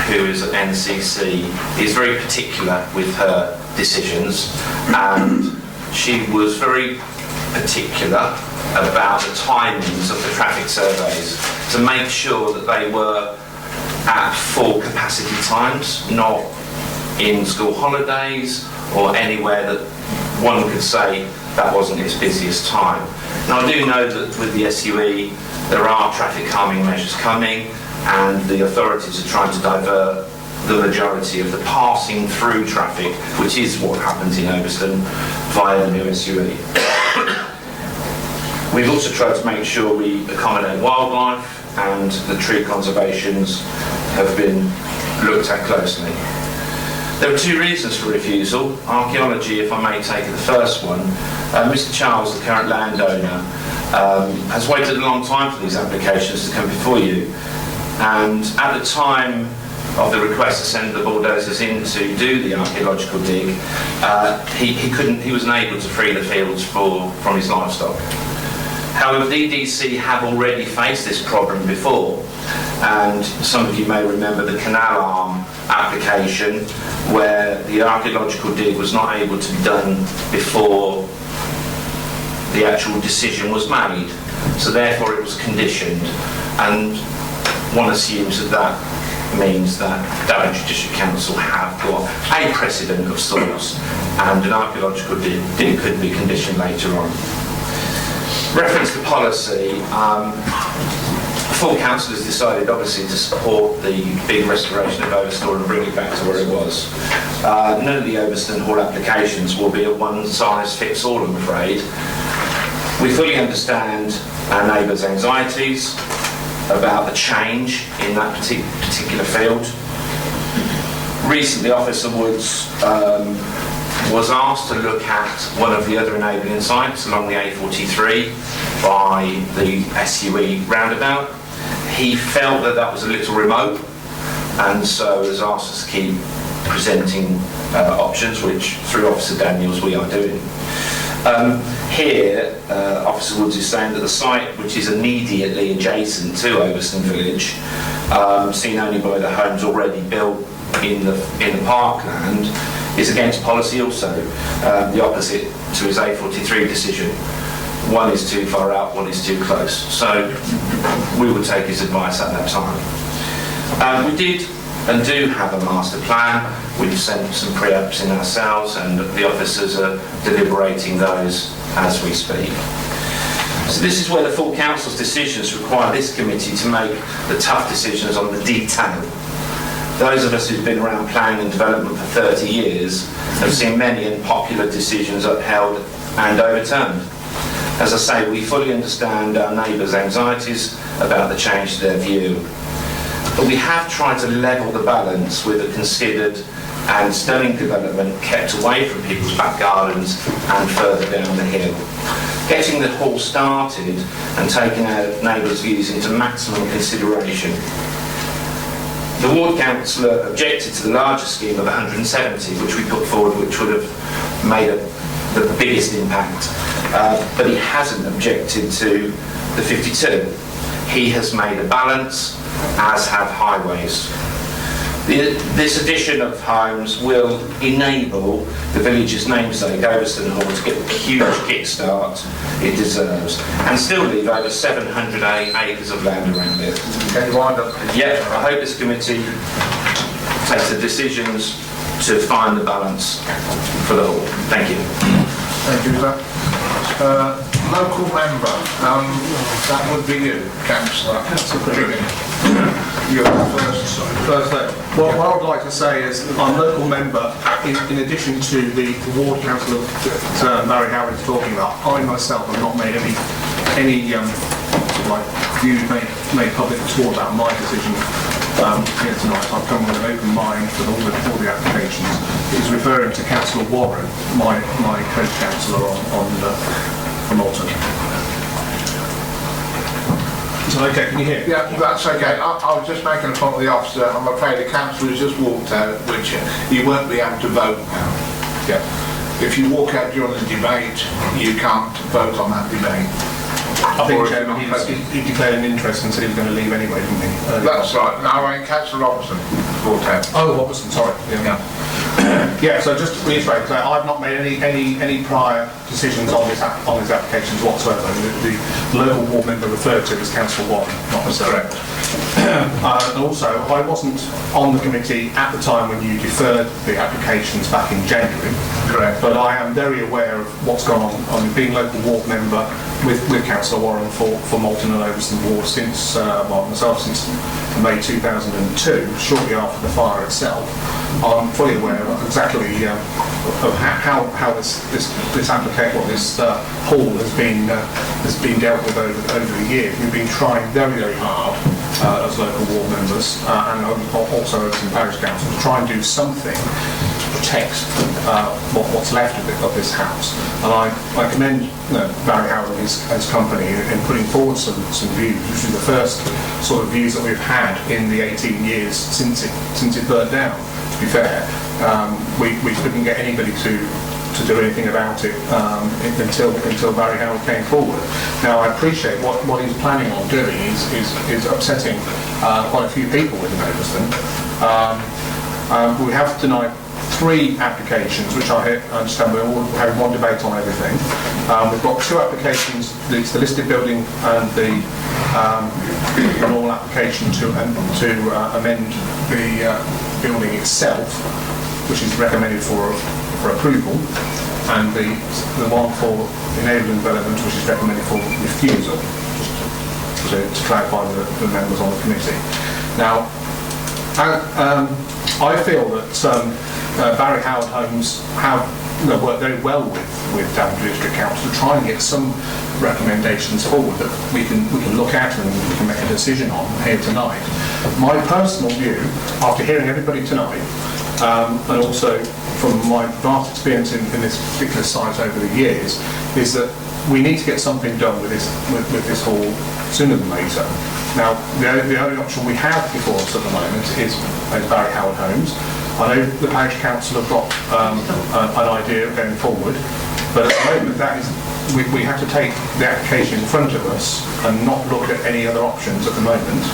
who is at NCC, is very particular with her decisions, and she was very particular about the timings of the traffic surveys to make sure that they were at full capacity times, not in school holidays or anywhere that one could say that wasn't its busiest time. Now, I do know that with the SUE there are traffic calming measures coming, and the authorities are trying to divert the majority of the passing through traffic, which is what happens in Overston, via the new SUE. We've also tried to make sure we accommodate wildlife, and the tree conservations have been looked at closely. There are two reasons for refusal. Archaeology, if I may take the first one. Mr. Charles, the current landowner, has waited a long time for these applications to come before you, and at the time of the request to send the bulldozers in to do the archaeological dig, he was unable to free the fields from his livestock. However, DDC have already faced this problem before, and some of you may remember the canal arm application where the archaeological dig was not able to be done before the actual decision was made. So therefore it was conditioned, and one assumes that that means that Daventry District Council have got a precedent of sorts, and an archaeological dig could be conditioned later on. Reference to policy, full council has decided obviously to support the big restoration of Overstore and bring it back to where it was. None of the Overstone Hall applications will be a one-size-fits-all, I'm afraid. We fully understand our neighbours' anxieties about the change in that particular field. Recently, Officer Woods was asked to look at one of the other enabling sites along the A43 by the SUE roundabout. He felt that that was a little remote, and so has asked us to keep presenting options, which through Officer Daniels we are doing. Here, Officer Woods is saying that the site, which is immediately adjacent to Overstone Village, seen only by the homes already built in the parkland, is against policy also, the opposite to his A43 decision. One is too far out, one is too close. So we would take his advice at that time. We did and do have a master plan. We've sent some pre-apps in ourselves, and the officers are deliberating those as we speak. So this is where the full council's decisions require this committee to make the tough decisions on the detail. Those of us who've been around planning and development for 30 years have seen many unpopular decisions upheld and overturned. As I say, we fully understand our neighbours' anxieties about the change to their view. But we have tried to level the balance with a considered and stunning development kept away from people's back gardens and further down the hill. Getting the hall started and taking our neighbours' views into maximum consideration. The ward councillor objected to the larger scheme of 170, which we put forward, which would have made the biggest impact. But he hasn't objected to the 52. He has made a balance, as have highways. This addition of homes will enable the village's namesake, Overstone Hall, to get the huge kickstart it deserves, and still leave over 700 acres of land around it. Can you wind up? Yeah, I hope this committee takes the decisions to find the balance for the whole. Thank you. Thank you, sir. Local member, that would be you, Councillor. You're first there. Well, what I would like to say is I'm local member, in addition to the ward councillor that Mary Howard is talking about. I myself have not made any views made public at all about my decision here tonight. I've come with an open mind for all the applications. He's referring to Councillor Warren, my co-councillor on Malton. Is that okay? Can you hear? Yeah, that's okay. I was just making a point with the officer. I'm afraid the councillor has just walked out, which you won't be able to vote now. Yeah. If you walk out during the debate, you can't vote on that debate. I think, Chairman, he declared an interest and said he was going to leave anyway, didn't he? That's right. No, I mean Councillor Robertson walked out. Oh, Robertson, sorry. Yeah. Yeah, so just to reiterate, I've not made any prior decisions on these applications whatsoever. The local ward member referred to as Councillor Warren, not myself. Correct. And also, I wasn't on the committee at the time when you deferred the applications back in January. Correct. But I am very aware of what's gone on. I've been local ward member with Councillor Warren for Malton and Overstone Ward since myself since May 2002, shortly after the fire itself. I'm fully aware of exactly of how this application, this hall has been dealt with over the years. We've been trying very, very hard as local ward members and also as in parish council to try and do something to protect what's left of this house. And I commend Barry Howard and his company in putting forward some views, which is the first sort of views that we've had in the 18 years since it burnt down. To be fair, we couldn't get anybody to do anything about it until Barry Howard came forward. Now I appreciate what he's planning on doing is upsetting quite a few people within Overston. We have denied 3 applications, which I understand we're all having one debate on everything. We've got 2 applications, it's the listed building and the normal application to amend the building itself, which is recommended for approval, and the one for enabling development, which is recommended for refusal, just to clarify the members on the committee. Now, I feel that Barry Howard Homes have worked very well with Daventry District Council to try and get some recommendations forward that we can look at and we can make a decision on here tonight. My personal view, after hearing everybody tonight, and also from my vast experience in this particular site over the years, is that we need to get something done with this hall sooner than later. Now, the only option we have before us at the moment is Barry Howard Homes. I know the parish council have got an idea of going forward, but at the moment we have to take the application in front of us and not look at any other options at the moment.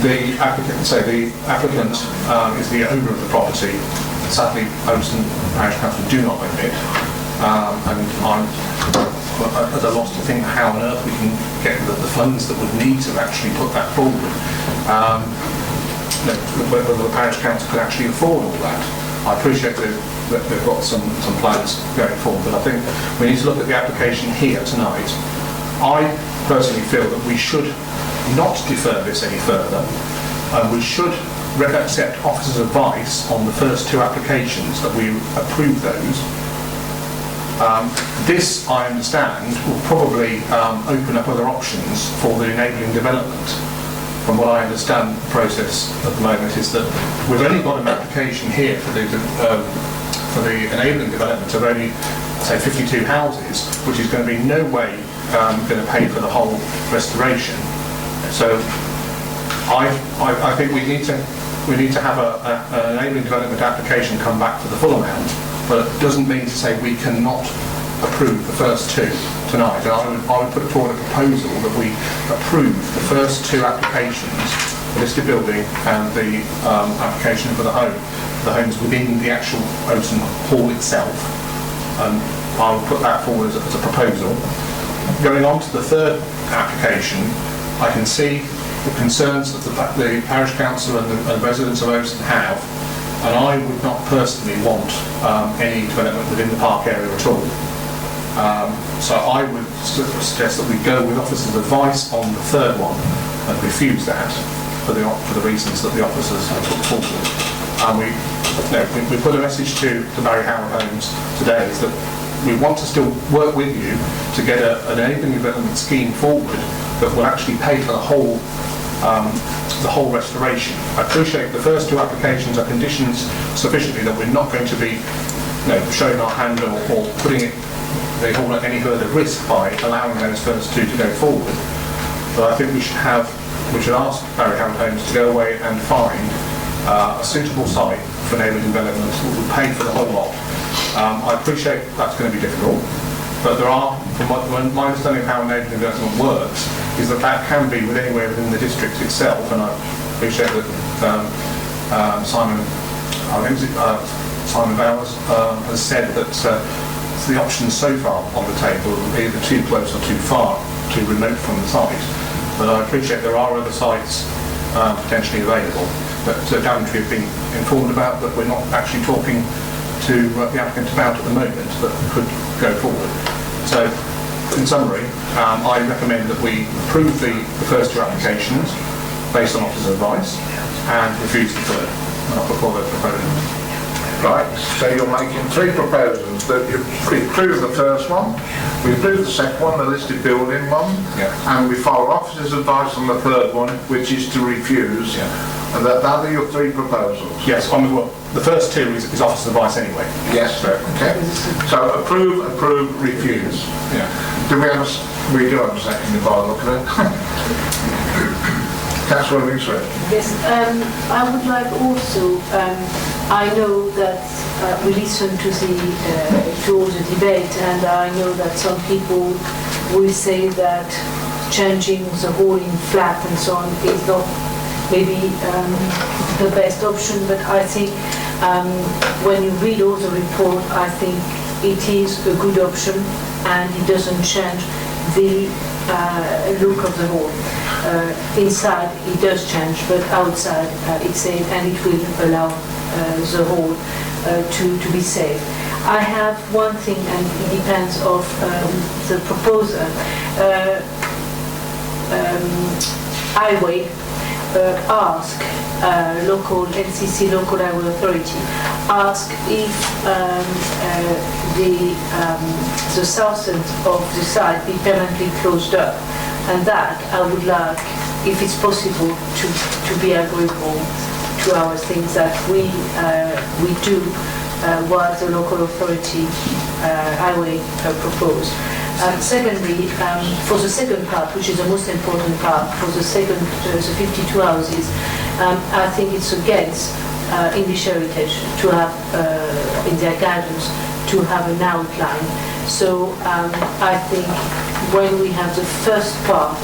The applicant is the owner of the property. Sadly, Overston Parish Council do not own it, and I'm at a loss to think how on earth we can get the funds that would need to actually put that forward. Whether the Parish Council could actually afford all that. I appreciate that they've got some plans going forward, but I think we need to look at the application here tonight. I personally feel that we should not defer this any further, and we should accept officers' advice on the first 2 applications, that we approve those. This, I understand, will probably open up other options for the enabling development. From what I understand, the process at the moment is that we've only got an application here for the enabling development of only, say, 52 houses, which is going to be no way going to pay for the whole restoration. So I think we need to have an enabling development application come back for the full amount, but it doesn't mean to say we cannot approve the first 2 tonight. And I would put forward a proposal that we approve the first 2 applications, the listed building and the application for the homes within the actual Overston Hall itself. And I would put that forward as a proposal. Going on to the 3rd application, I can see the concerns that the parish council and the residents of Overston have, and I would not personally want any development within the park area at all. So I would suggest that we go with officers' advice on the 3rd one and refuse that for the reasons that the officers have put forward. And we put a message to Barry Howard Homes today is that we want to still work with you to get an enabling development scheme forward that will actually pay for the whole restoration. I appreciate the first 2 applications are conditioned sufficiently that we're not going to be showing our hand or putting the hall at any further risk by allowing those first 2 to go forward. But I think we should ask Barry Howard Homes to go away and find a suitable site for enabling development that will pay for the whole lot. I appreciate that's going to be difficult, but there are, from my understanding of how enabling development works, is that can be anywhere within the district itself, and I appreciate that Simon Bowers has said that the options so far on the table are either too close or too far, too remote from the site. But I appreciate there are other sites potentially available that Daventry have been informed about, that we're not actually talking to the applicant about at the moment, that could go forward. So, in summary, I recommend that we approve the first 2 applications based on officers' advice and refuse the 3rd. And I'll put forward a proposal. Right, so you're making three proposals, that you approve the first one, we approve the second one, the listed building one, and we follow officer's advice on the third one, which is to refuse. And that are your three proposals? Yes, the first two is officer's advice anyway. Yes, sir. Okay. So approve, refuse. Yeah. We do have a second if I look at it. Councillor Wingsworth. Yes, I would like also, I know that we listen to all the debate, and I know that some people will say that changing the whole in flat and so on is not maybe the best option, but I think when you read all the report, I think it is a good option and it doesn't change the look of the hall. Inside it does change, but outside it's safe and it will allow the hall to be safe. I have one thing, and it depends of the proposer. Highway ask local NCC, local highway authority, ask if the south end of the site be permanently closed up, and that I would like, if it's possible, to be agreeable to our things that we do what the local authority highway proposed. Secondly, for the second part, which is the most important part, for the 52 houses, I think it's against English heritage to have, in their guidance, to have an outline. So I think when we have the first part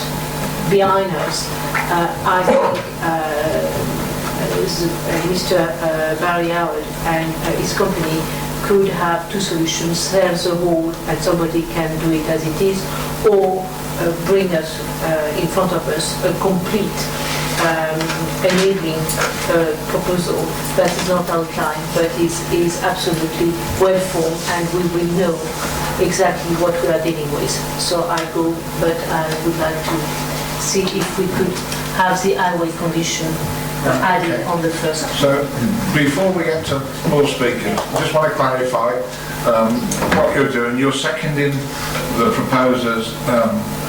behind us, I think Mr. Barry Howard and his company could have two solutions: sell the whole and somebody can do it as it is, or bring us in front of us a complete enabling proposal that is not outlined but is absolutely well formed, and we will know exactly what we are dealing with. So I go, but I would like to see if we could have the highway condition added on the first. So before we get to more speakers, I just want to clarify what you're doing. You're seconding the proposer's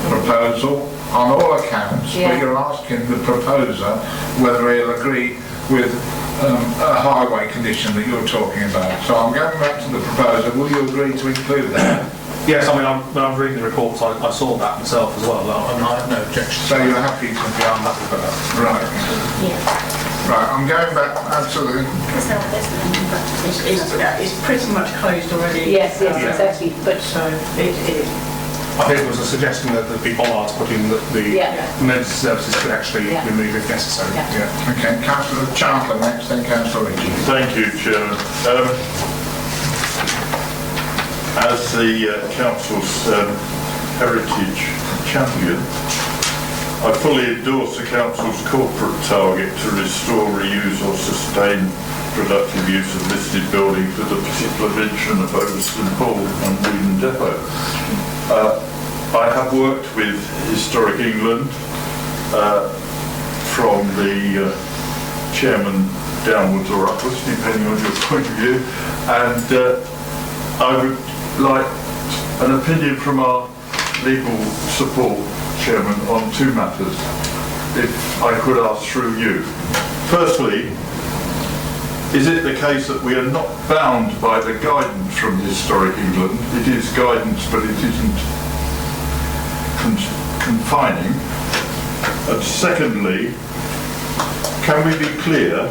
proposal on all accounts, but you're asking the proposer whether he'll agree with a highway condition that you're talking about. So I'm going back to the proposer. Will you agree to include that? Yes, I mean, when I was reading the reports, I saw that myself as well, and I have no objection. So you're happy to? Yeah, I'm happy with that. Right. Right, I'm going back, absolutely. It's pretty much closed already. Yes, exactly. But so it I think there was a suggestion that there'd be bollards put in that the emergency services could actually remove if necessary. Yeah. Okay, Councillor Chandler next, then Councillor Ritchie. Thank you, Chairman. As the Council's heritage champion, I fully endorse the Council's corporate target to restore, reuse or sustain productive use of listed buildings with the particular mention of Overston Hall and Wheaton Depot. I have worked with Historic England from the chairman downwards or upwards, depending on your point of view, and I would like an opinion from our legal support chairman on two matters, if I could ask through you. Firstly, is it the case that we are not bound by the guidance from Historic England? It is guidance, but it isn't confining. And secondly, can we be clear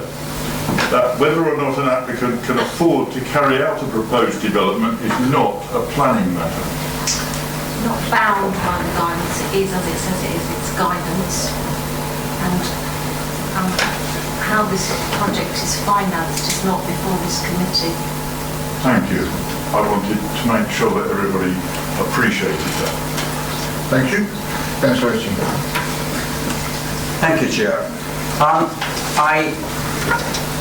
that whether or not an applicant can afford to carry out a proposed development is not a planning matter? Not bound by the guidance, it is as it says it is, it's guidance. And how this project is financed is not before this committee. Thank you. I wanted to make sure that everybody appreciated that. Thank you. Councillor Ritchie. Thank you, Chair. I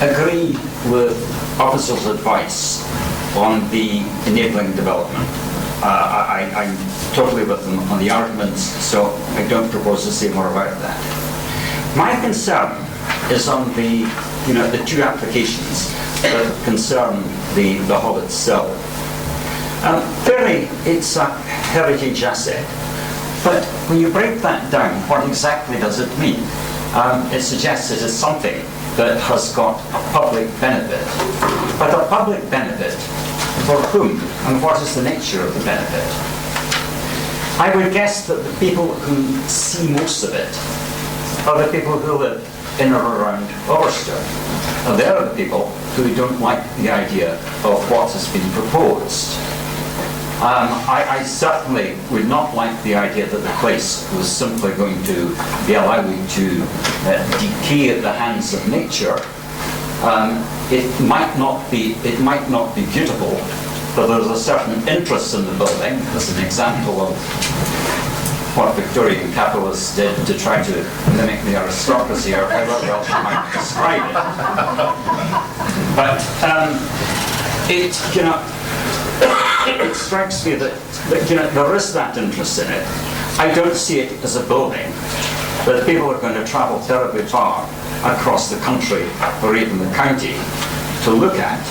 agree with officer's advice on the enabling development. I'm totally with them on the arguments, so I don't propose to say more about that. My concern is on the two applications. that concern the hall itself. Clearly, it's a heritage asset, but when you break that down, what exactly does it mean? It suggests it is something that has got a public benefit. But a public benefit for whom, and what is the nature of the benefit? I would guess that the people who see most of it are the people who live in or around Overster. And they're the people who don't like the idea of what has been proposed. I certainly would not like the idea that the place was simply going to be allowed to decay at the hands of nature. It might not be beautiful, but there's a certain interest in the building, as an example of what Victorian capitalists did to try to mimic the aristocracy, or however else you might describe it. But it strikes me that there is that interest in it. I don't see it as a building that people are going to travel terribly far across the country or even the county to look at.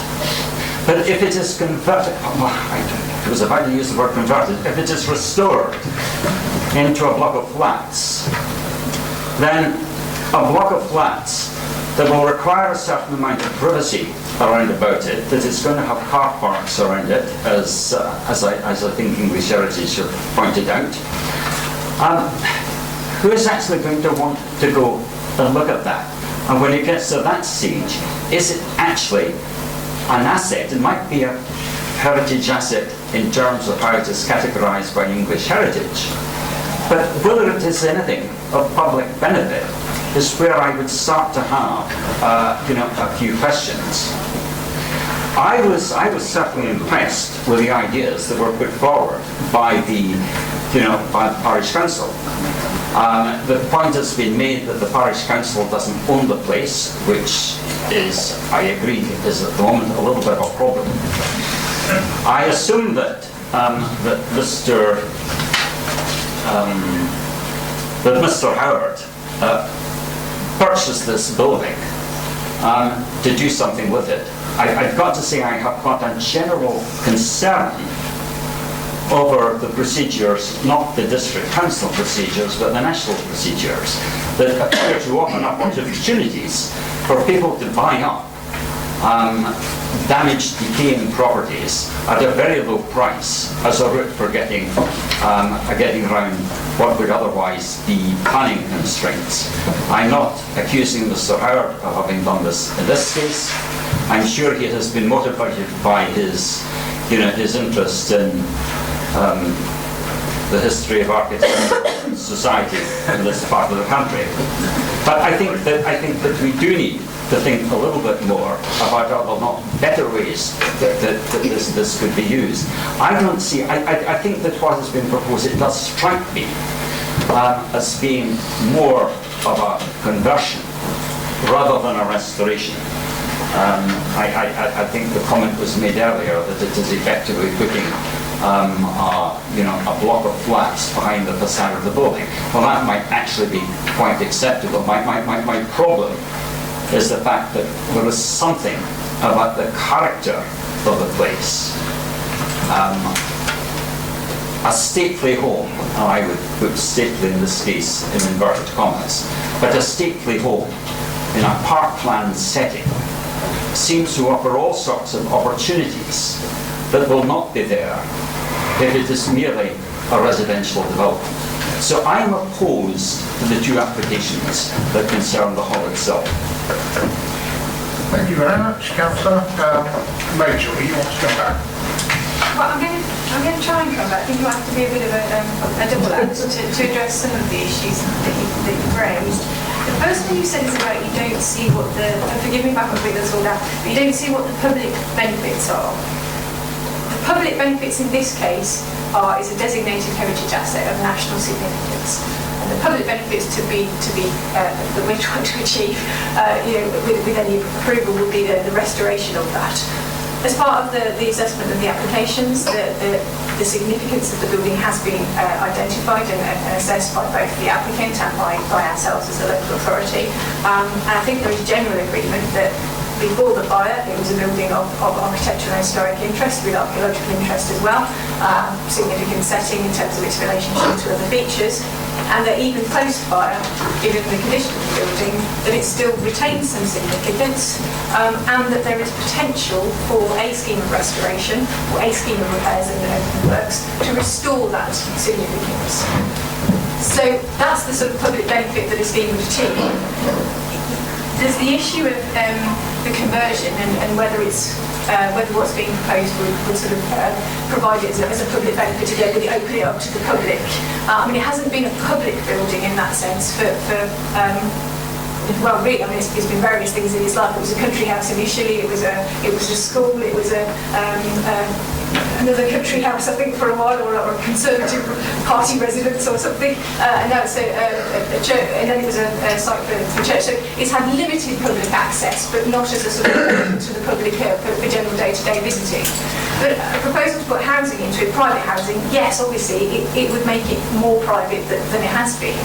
But if it is converted, I was about to use the word converted, if it is restored into a block of flats, then a block of flats that will require a certain amount of privacy around about it, that it's going to have car parks around it, as I think English Heritage have pointed out. Who is actually going to want to go and look at that? And when it gets to that stage, is it actually an asset? It might be a heritage asset in terms of how it is categorised by English Heritage. But whether it is anything of public benefit is where I would start to have, a few questions. I was certainly impressed with the ideas that were put forward by the parish council. The point has been made that the parish council doesn't own the place, which is, I agree, is at the moment a little bit of a problem. I assume that Mr. Howard purchased this building to do something with it. I've got to say I have got a general concern over the procedures, not the district council procedures, but the national procedures, that appear to open up opportunities for people to buy up damaged, decaying properties at a very low price as a route for getting around what would otherwise be planning constraints. I'm not accusing Mr. Howard of having done this in this case. I'm sure he has been motivated by his interest in the history of architecture society in this part of the country. But I think that we do need to think a little bit more about other, not better ways that this could be used. I think that what has been proposed, it does strike me as being more of a conversion rather than a restoration. I think the comment was made earlier that it is effectively putting a block of flats behind the facade of the building. Well, that might actually be quite acceptable. My problem is the fact that there is something about the character of the place. A stately home, and I would put stately in this case in inverted commas, but a stately home in a parkland setting seems to offer all sorts of opportunities that will not be there if it is merely a residential development. So I am opposed to the two applications that concern the hall itself. Thank you very much, Councillor. Rachel, you want to come back? Well, I'm going to try and come back. I think you'll have to be a bit of a double act to address some of the issues that you've raised. The first thing you said is about you don't see what forgive me if I complete this all down, but you don't see what the public benefits are. The public benefits in this case is a designated heritage asset of national significance. And the public benefits that we're trying to achieve with any approval would be the restoration of that. As part of the assessment of the applications, the significance of the building has been identified and assessed by both the applicant and by ourselves as a local authority. And I think there is general agreement that before the fire. It was a building of architectural and historic interest, with archaeological interest as well, significant setting in terms of its relationship to other features, and that even post-fire, given the condition of the building, that it still retains some significance, and that there is potential for a scheme of restoration, or a scheme of repairs and works, to restore that significance. So that's the sort of public benefit that a scheme would achieve. There's the issue of the conversion and whether what's being proposed would sort of provide it as a public benefit again, would it open it up to the public? I mean, it hasn't been a public building in that sense for well, really, I mean, it's been various things in its life. It was a country house initially. It was a school. It was another country house, I think, for a while, or a Conservative Party residence or something. And now it's a church, and then it was a site for church. So it's had limited public access, but not as a sort of open to the public for general day-to-day visiting. But a proposal to put housing into it, private housing, yes, obviously, it would make it more private than it has been.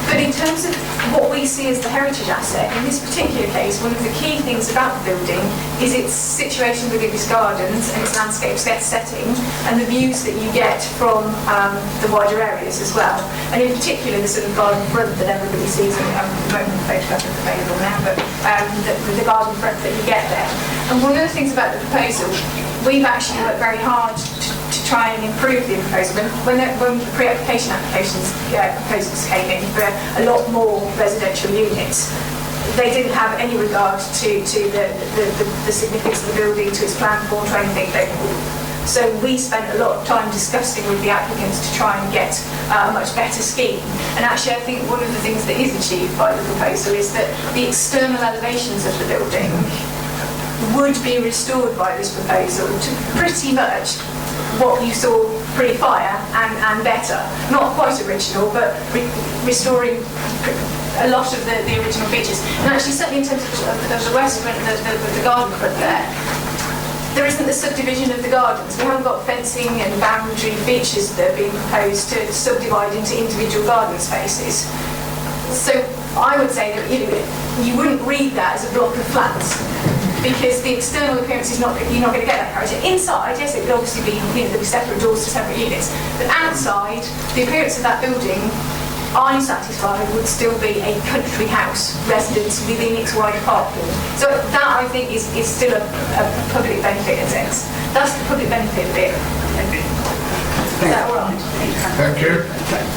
But in terms of what we see as the heritage asset, in this particular case, one of the key things about the building is its situation within its gardens and its landscape setting, and the views that you get from the wider areas as well. And in particular, the sort of garden front that everybody sees, and the photograph is available now, but the garden front that you get there. And one of the things about the proposal, we've actually worked very hard to try and improve the proposal. When the pre-application proposals came in for a lot more residential units, they didn't have any regard to the significance of the building, to its plan form, to anything. So we spent a lot of time discussing with the applicants to try and get a much better scheme. And actually, I think one of the things that is achieved by the proposal is that the external elevations of the building would be restored by this proposal to pretty much what you saw pre-fire and better. Not quite original, but restoring a lot of the original features. And actually, certainly in terms of the west front, the garden front there isn't the subdivision of the gardens. We haven't got fencing and boundary features that are being proposed to subdivide into individual garden spaces. So I would say that you wouldn't read that as a block of flats, because the external appearance is you're not going to get that character. Inside, yes, it would obviously be, there'd be separate doors to separate units, but outside, the appearance of that building, I'm satisfied, would still be a country house residence within its wider parking. So that, I think, is still a public benefit in a sense. That's the public benefit bit. Is that all right? Thank you.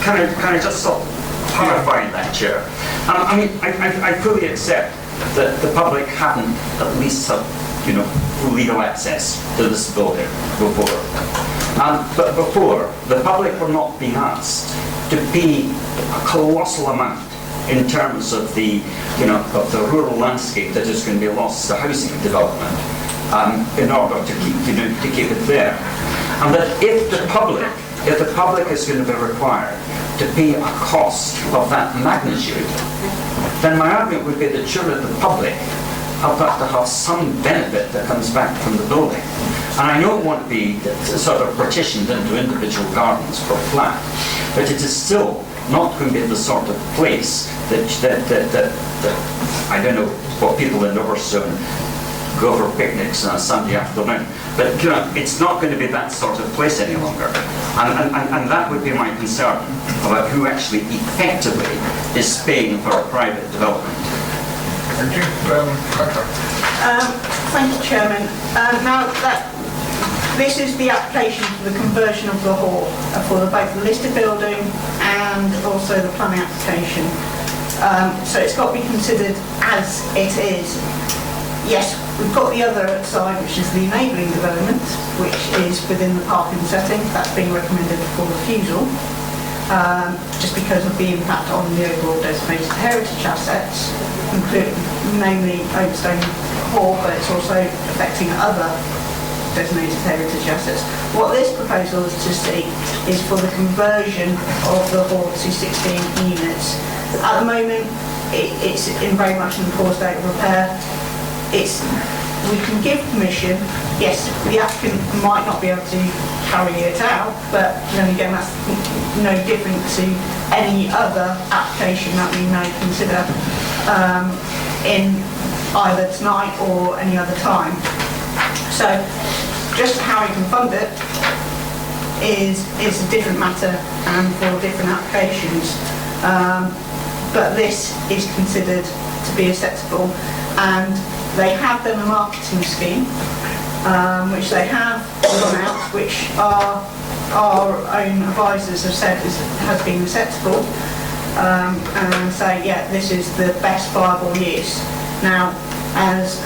Can I just stop clarifying that, Chair? I mean, I fully accept that the public hadn't at least had, legal access to this building before. But before, the public were not being asked to pay a colossal amount in terms of the, of the rural landscape that is going to be lost to housing development in order to keep it there. And that if the public is going to be required to pay a cost of that magnitude, then my argument would be that surely the public have got to have some benefit that comes back from the building. And I know it won't be sort of partitioned into individual gardens per flat, but it is still not going to be the sort of place that I don't know what people in Overstone go for picnics on a Sunday afternoon. But it's not going to be that sort of place any longer. And that would be my concern about who actually effectively is paying for a private development. Thank you. Thank you, Chairman. Now, this is the application for the conversion of the hall for both the listed building and also the planning application. So it's got to be considered as it is. Yes, we've got the other side, which is the enabling development, which is within the parking setting. That's being recommended for refusal, just because of the impact on the overall designated heritage assets, including namely Overstone Hall, but it's also affecting other designated heritage assets. What this proposal is to see is for the conversion of the hall to 16 units. At the moment, it's in very much in poor state of repair. We can give permission, yes, the applicant might not be able to carry it out, but then again, that's no different to any other application that we may consider in either tonight or any other time. So just how you can fund it is a different matter and for different applications. But this is considered to be acceptable, and they have done a marketing scheme which they have gone out, which our own advisors have said has been acceptable, and say, yeah, this is the best viable use. Now, as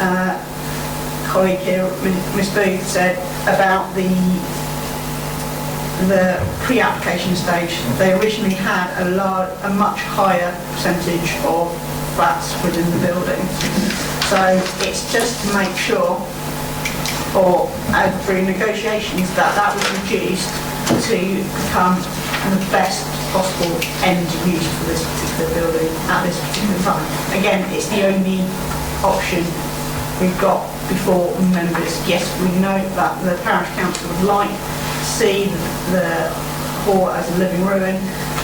colleague here, Ms Booth, said about the pre-application stage, they originally had a much higher percentage of flats within the building. So it's just to make sure, or through negotiations, that was reduced to become the best possible end use for this particular building at this particular time. Again, it's the only option we've got before members. Yes, we know that the parish council would like to see the hall as a living ruin,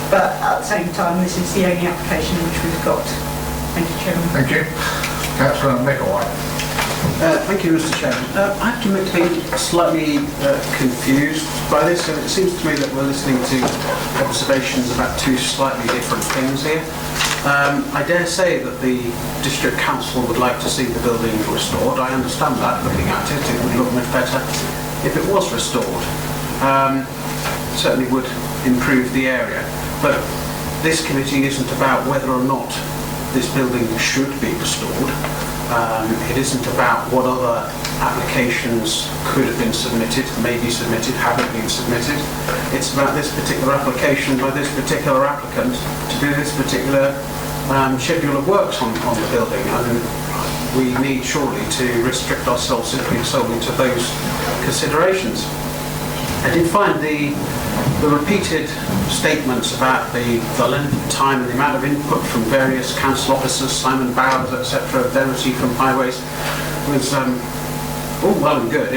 but at the same time, this is the only application which we've got. Thank you, Chairman. Thank you. Councillor Micklewhite. Thank you, Mr. Chairman. I have to admit being slightly confused by this, and it seems to me that we're listening to observations about two slightly different things here. I dare say that the District Council would like to see the building restored. I understand that, looking at it. It would look much better if it was restored. Certainly would improve the area. But this committee isn't about whether or not this building should be restored. It isn't about what other applications could have been submitted, may be submitted, haven't been submitted. It's about this particular application by this particular applicant to do this particular schedule of works on the building. And we need surely to restrict ourselves simply and solely to those considerations. I did find the repeated statements about the length of time and the amount of input from various council officers, Simon Bowers, etc., Daventry from Highways, was all well and good.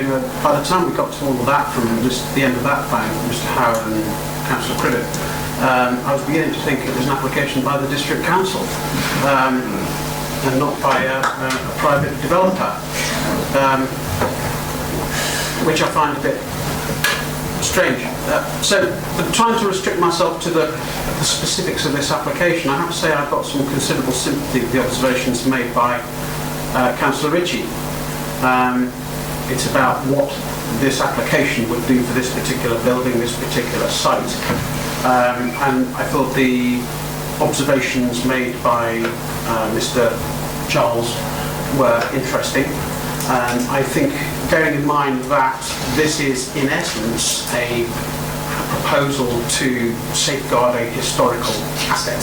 By the time we got to all of that, from just the end of that phone, Mr. Howard and Councillor Cribbett, I was beginning to think it was an application by the District Council and not by a private developer, which I find a bit strange. So, trying to restrict myself to the specifics of this application, I have to say I've got some considerable sympathy with the observations made by Councillor Ritchie. It's about what this application would do for this particular building, this particular site. And I thought the observations made by Mr. Charles were interesting. I think, bearing in mind that this is in essence a proposal to safeguard a historical asset,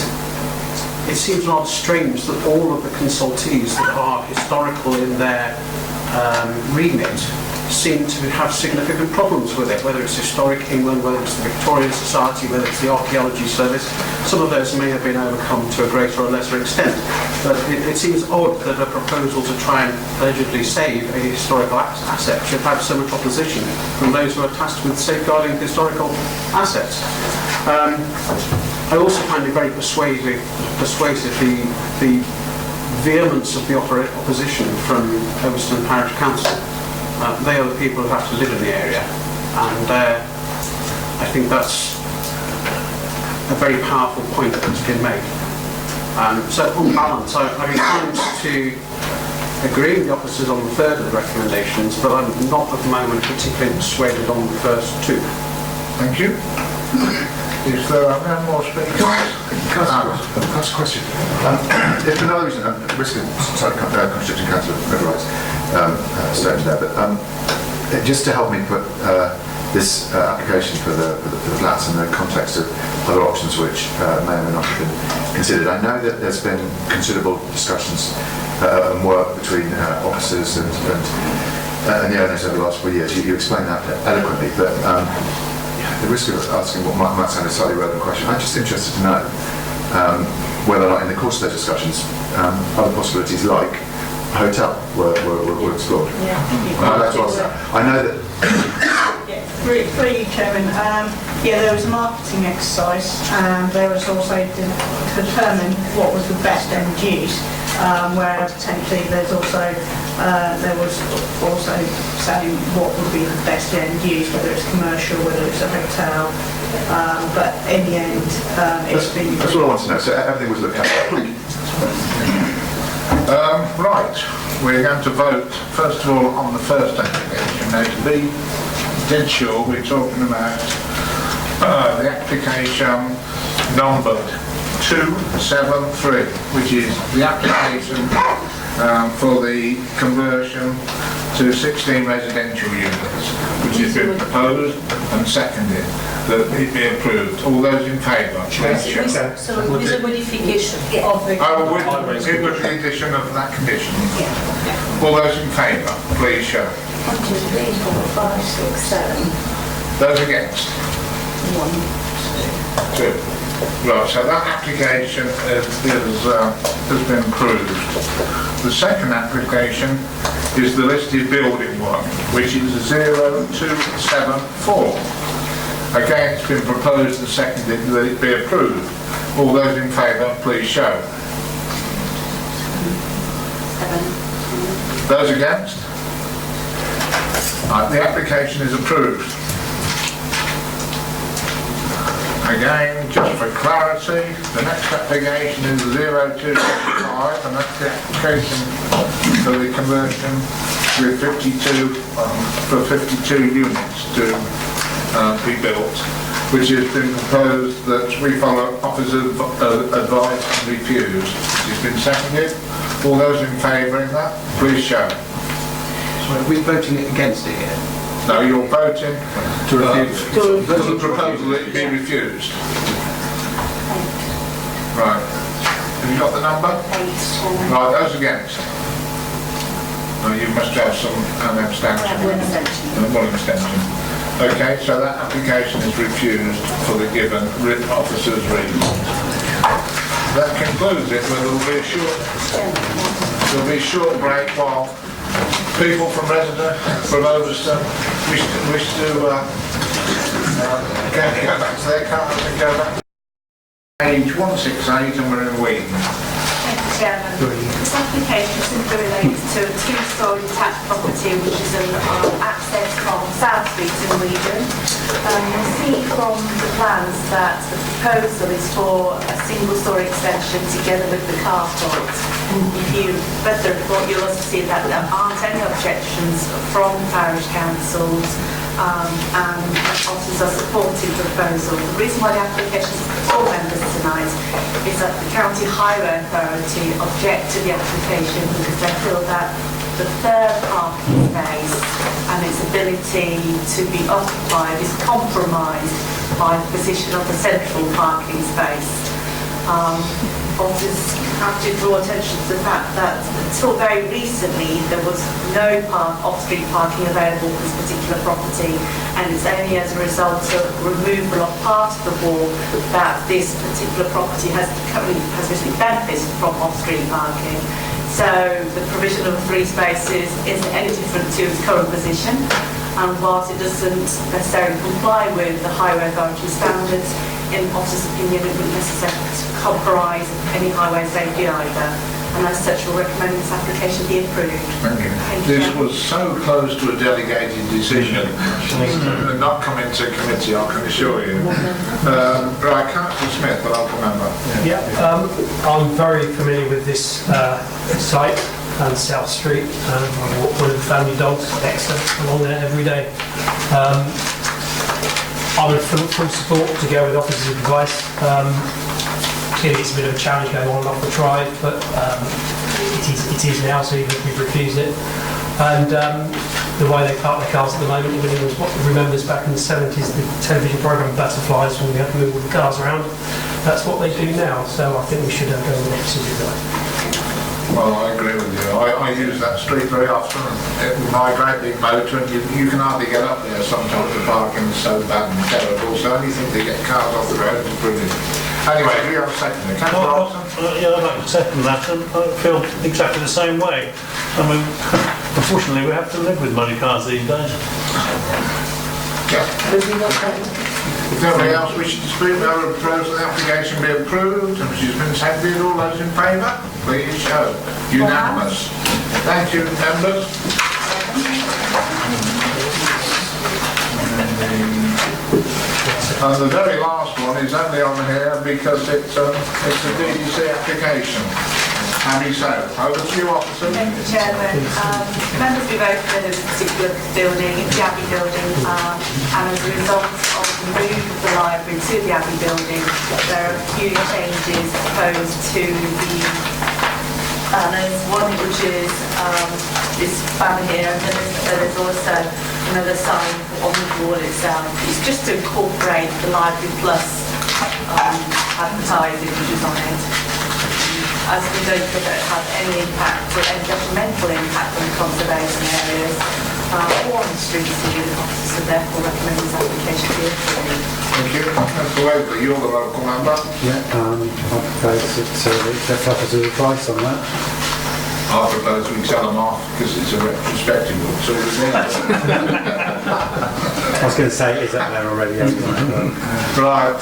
it seems rather strange that all of the consultees that are historical in their remit seem to have significant problems with it, whether it's Historic England, whether it's the Victorian Society, whether it's the Archaeology Service. Some of those may have been overcome to a greater or lesser extent, but it seems odd that a proposal to try and allegedly save a historical asset should have so much opposition from those who are tasked with safeguarding historical assets. I also find it very persuasive the vehemence of the opposition from Overston Parish Council. They are the people who have to live in the area, and I think that's a very powerful point that's been made. So on balance, I'm inclined to agree with the officers on the third of the recommendations, but I'm not at the moment particularly persuaded on the first two. Thank you. Is there no more speakers? Can I ask a question? If for no reason, risk of constricting council rights statement there, but just to help me put this application for the flats in the context of other options which may or may not have been considered. I know that there's been considerable discussions and work between officers and the owners over the last 4 years. You explained that eloquently, but the risk of asking what might sound a slightly relevant question, I'm just interested to know whether or not in the course of those discussions other possibilities like a hotel were explored. I'd like to ask that. I know that... For you, Chairman, there was a marketing exercise and there was also to determine what was the best end use. where potentially there was also saying what would be the best end use, whether it's commercial, whether it's a hotel, but in the end, it's been... That's what I want to know, so everything was looked at. Right, we're going to vote first of all on the first application. Now, to be dead sure, we're talking about the application numbered 273, which is the application for the conversion to 16 residential units, which has been proposed and seconded, that it be approved. All those in favour? So with a modification of the... Oh, with the addition of that condition. All those in favour, please show. 1, 2, 3, 4, 5, 6, 7. Those against? 1, 2. Right, so that application has been approved. The second application is the listed building one, which is 0274. Again, it's been proposed and seconded that it be approved. All those in favour, please show. 7. Those against? Right, the application is approved. Again, just for clarity, the next application is 0275, and that's the application for the conversion with 52 for 52 units to be built, which has been proposed that we follow officer's advice and refuse. It's been seconded. All those in favour in that, please show. So are we voting against it here? No, you're voting to refuse. For the proposal that it be refused. Right. Have you got the number? 8. Right, those against? No, you must have some abstention. One abstention. Okay, so that application is refused for the given officer's reasons. That concludes it, but there'll be a short break while people from Overston wish to go back to their cars and go back to page 168, and we're in Wheaton. Thank you, Chairman. This application simply relates to a two-storey detached property which is an access from South Street in Wheaton. You'll see from the plans that the proposal is for a single-storey extension together with the carport. If you read the report, you'll also see that there aren't any objections from parish councils, and officers are supporting the proposal. The reason why the application is before members tonight is that the County Highway Authority object to the application because they feel that the third parking space and its ability to be occupied is compromised by the position of the central parking space. Officers have to draw attention to the fact that until very recently there was no off-street parking available for this particular property, and it's only as a result of removal of part of the wall that this particular property has recently benefited from off-street parking. So the provision of 3 spaces isn't any different to its current position, and whilst it doesn't necessarily comply with the Highway Authority standards, in officer's opinion, it wouldn't necessarily compromise any highway safety either. And as such, we'll recommend this application be approved. Thank you. This was so close to a delegated decision, not coming to committee, I can assure you. Right, Councillor Smith, but I'll remember. Yeah, I'm very familiar with this site and South Street. I walk one of the family dogs, Dexter, along there every day. I would full support to go with officers' advice. Clearly it's a bit of a challenge going on and off the drive, but it is now, so we've refused it. And the way they park their cars at the moment, if anyone remembers back in the 70s, the television programme Butterflies, when we had to move all the cars around, that's what they do now, so I think we should go with officers' advice. Well, I agree with you. I use that street very often. With my great big motor, and you can hardly get up there sometimes. The parking is so bad and terrible. So anything to get cars off the road is brilliant. Anyway, do you have a second? Yeah, I'd like to second that, and I feel exactly the same way. I mean, unfortunately, we have to live with muddy cars these days. Yeah. If nobody else wishes to speak, we will propose that the application be approved, and which has been seconded. All those in favour, please show. Unanimous. Thank you, members. And the very last one is only on here because it's a DDC application. Abby South, over to you, officer. Thank you, Chairman. Members will be voted for this particular building, it's the Abbey building, and as a result of the move of the library to the Abbey building, there are a few changes proposed to the there's one which is this banner here, and then there's also another sign on the wall itself. It's just to incorporate the Library Plus advertising which is on it. As we don't think that it has any impact or any detrimental impact on the conservation areas or on the streets of the office, so therefore recommend this application be approved. Thank you. Councillor Oakley, you're the local member. Yeah, I propose that we accept officer's advice on that. I propose we sell them off because it's a retrospective book, so it's there. I was going to say, is that there already? Right,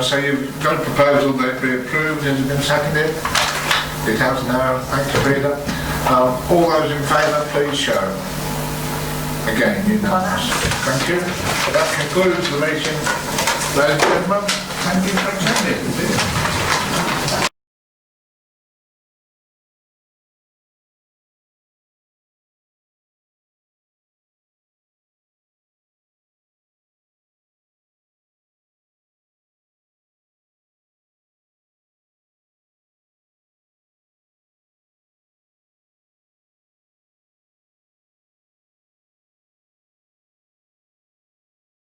so you've got a proposal that be approved, has it been seconded? It has now, thank you, Peter. All those in favour, please show. Again, unanimous. Thank you. That concludes the meeting. Ladies and gentlemen, thank you for attending.